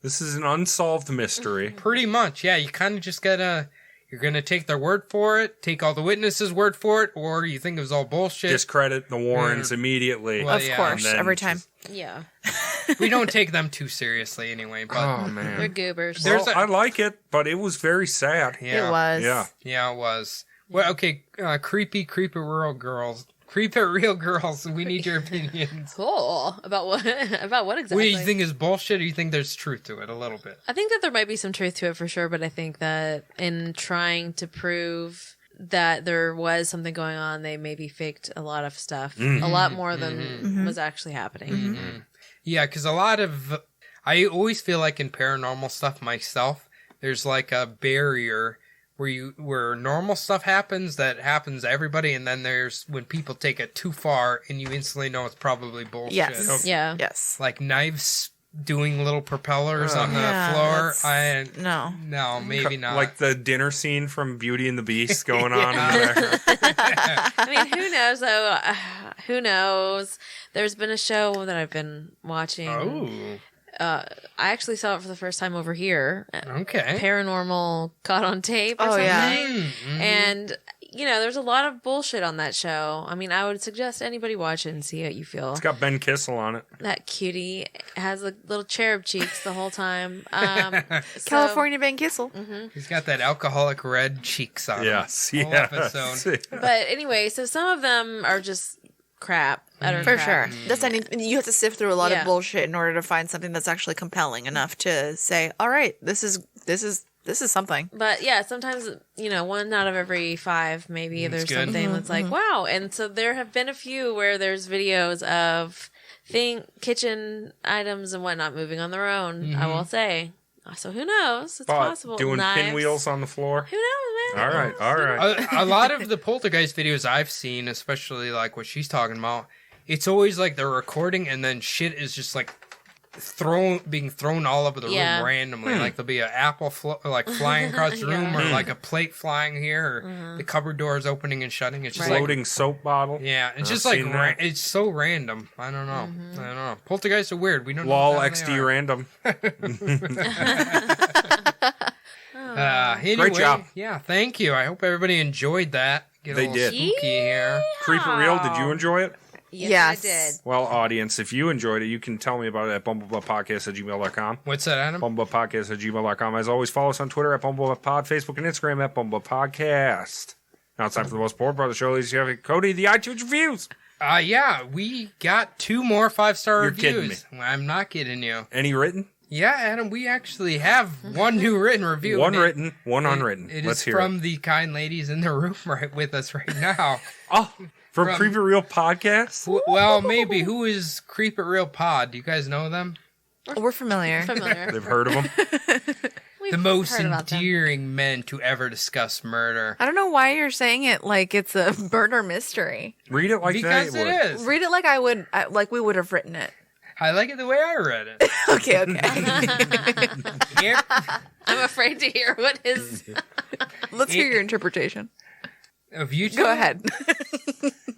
This is an unsolved mystery. Pretty much, yeah. You kind of just you're gonna take their word for it, take all the witnesses' word for it, or you think it was all bullshit. Discredit the Warrens immediately. Well, Of course, and then every time. Yeah. We don't take them too seriously anyway. But Oh, man. They're goobers. I like it, but it was very sad. yeah, It was. Yeah. it was. Well, okay, creepy real girls. Creepy real girls. We need your opinions. Cool. About what? About what What exactly? do you think is bullshit, or do you think there's truth to it a little bit? I think that there might be some truth to it for sure, but I think that in trying to prove that there was something going on, they maybe faked a lot of stuff, a lot more than was actually happening. Yeah, because I always feel like in paranormal stuff myself, there's like a barrier where normal stuff happens that happens to everybody, and then there's when people take it too far and you instantly know it's probably bullshit. Yes. Okay. Yeah. Yes. Like knives doing little propellers on the Yeah, floor. no. Maybe not. Like the dinner scene from Beauty and the Beast going on in the background. I mean, who knows though? Who knows? There's been a show that I've been watching. Oh, I actually saw it for the first time over here. okay. Paranormal Caught on Tape or Oh, something. yeah. Mm-hmm. And, you know, there's a lot of bullshit on that show. I mean, I would suggest anybody watch it and see how you feel. It's got Ben Kissel on it. That cutie has the little cherub cheeks the whole time. So- California Ben Kissel. He's got that alcoholic red cheeks on him. Yes. Whole episode. But anyway, so some of them are just crap. Utter For crap. sure. That's you have to sift through a lot Yeah. of bullshit in order to find something that's actually compelling enough to say, all right, this is something. But yeah, sometimes, you know, 1 out of every 5, maybe there's good. something that's like, wow. And so there have been a few where there's videos of kitchen items and whatnot moving on their own, I will say. So who knows? It's possible. Doing Knives. pinwheels on the floor. Who knows, man? All right. A lot of the poltergeist videos I've seen, especially like what she's talking about, it's always like they're recording and then shit is just like being thrown all over the room randomly. Like there'll be an apple flying across the room, or like a plate flying here, or the cupboard doors opening and shutting. It's just Floating soap bottle. yeah, it's I've just like seen that. it's so random. I don't know. I don't know. Poltergeists are weird. We don't know. Lol what the hell they XD are. random. Anyway, job. Yeah, thank you. I hope everybody enjoyed that. Get a They little did. spooky here. Creep It Real, did you enjoy it? Yes, I did. Well, audience, if you enjoyed it, you can tell me about it at bumblebuttpodcast@gmail.com. What's that, Adam? bumblebuttpodcast@gmail.com. As always, follow us on Twitter at bumblebuttpod, Facebook and Instagram at bumblebuttpodcast. Now it's time for the most important part of the show, ladies and gentlemen. Cody, the iTunes reviews. Yeah, we got 2 more 5-star You're reviews. kidding I'm not kidding you. Any written? Yeah, Adam, we actually have 1 new written review. One It- written, one unwritten. It Let's is hear from it. the kind ladies in the room right with us right now. Oh, from from- Creep It Real Podcast? Well, maybe. Who is Creep It Real Pod? Do you guys know them? We're familiar. Familiar. They've heard of them? We've The most heard about them. endearing men to ever discuss murder. I don't know why you're saying it like it's a murder mystery. Read it like Because that. it is. Read it like like we would have written it. I like it the way I read it. Okay. Yep. I'm afraid to hear what his. Let's hear your interpretation. Of you two? Go ahead.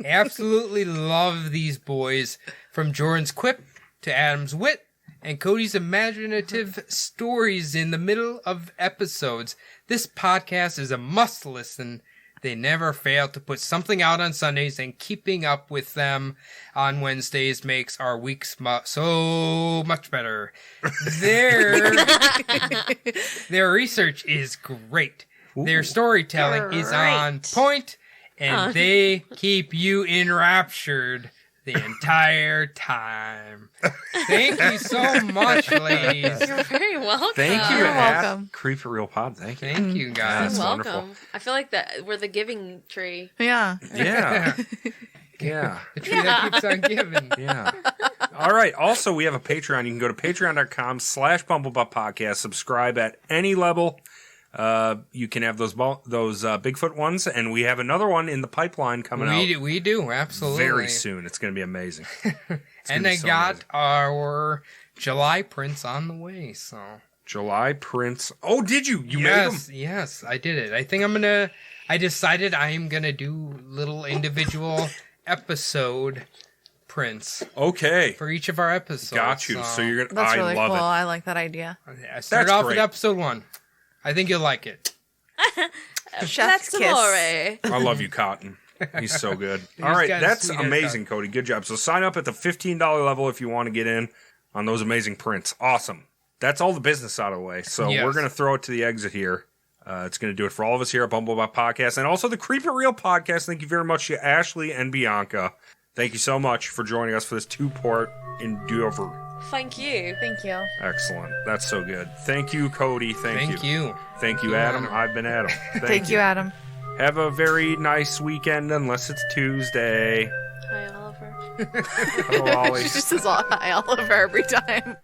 Absolutely love these boys. From Jordan's quip to Adam's wit and Cody's imaginative stories in the middle of episodes. This podcast is a must listen. They never fail to put something out on Sundays, and keeping up with them on Wednesdays makes our weeks so much better. Their research is great. Their storytelling is on point, and they keep you enraptured the entire time. Thank you so much, ladies. You're very welcome. Thank you You're at welcome. Creep It Real Pod. Thank you. Thank you, guys. That's You're wonderful. welcome. I feel like that we're the giving tree. Yeah. Yeah. Yeah. The tree that keeps on giving. Yeah. All right. Also, we have a Patreon. You can go to patreon.com/bumblebutt podcast. Subscribe at any level. You can have those Bigfoot ones, and we have another one in the pipeline coming out We do, absolutely. very soon. It's going to be amazing. And I got our July prints on the way, so. July prints. Oh, did you? You made them? Yes, I did it. I think I decided I am going to do little individual episode prints Okay. for each of our episodes. Got you. So you're going to, That's I really love cool. it. I like that idea. I started That's off great. with episode 1. I think you'll like it. Chef's That's kiss. amore. I love you, Cotton. He's so good. He's All right, got a that's sweet amazing, Cody. Good job. So sign up at the $15 level if you want to get in on those amazing prints. Awesome. That's all the business out of the way. So Yes. we're going to throw it to the exit here. It's going to do it for all of us here at Bumblebutt Podcast and also the Creep It Real Podcast. Thank you very much to Ashley and Bianca. Thank you so much for joining us for this 2-part endeavor. Thank you. Thank you. Excellent. That's so good. Thank you, Cody. Thank you. Thank you, Adam. I've been Adam. Thank you, Adam. Have a very nice weekend, unless it's Tuesday. Hi, Oliver. Hello, Ollie. She just says hi Oliver every time.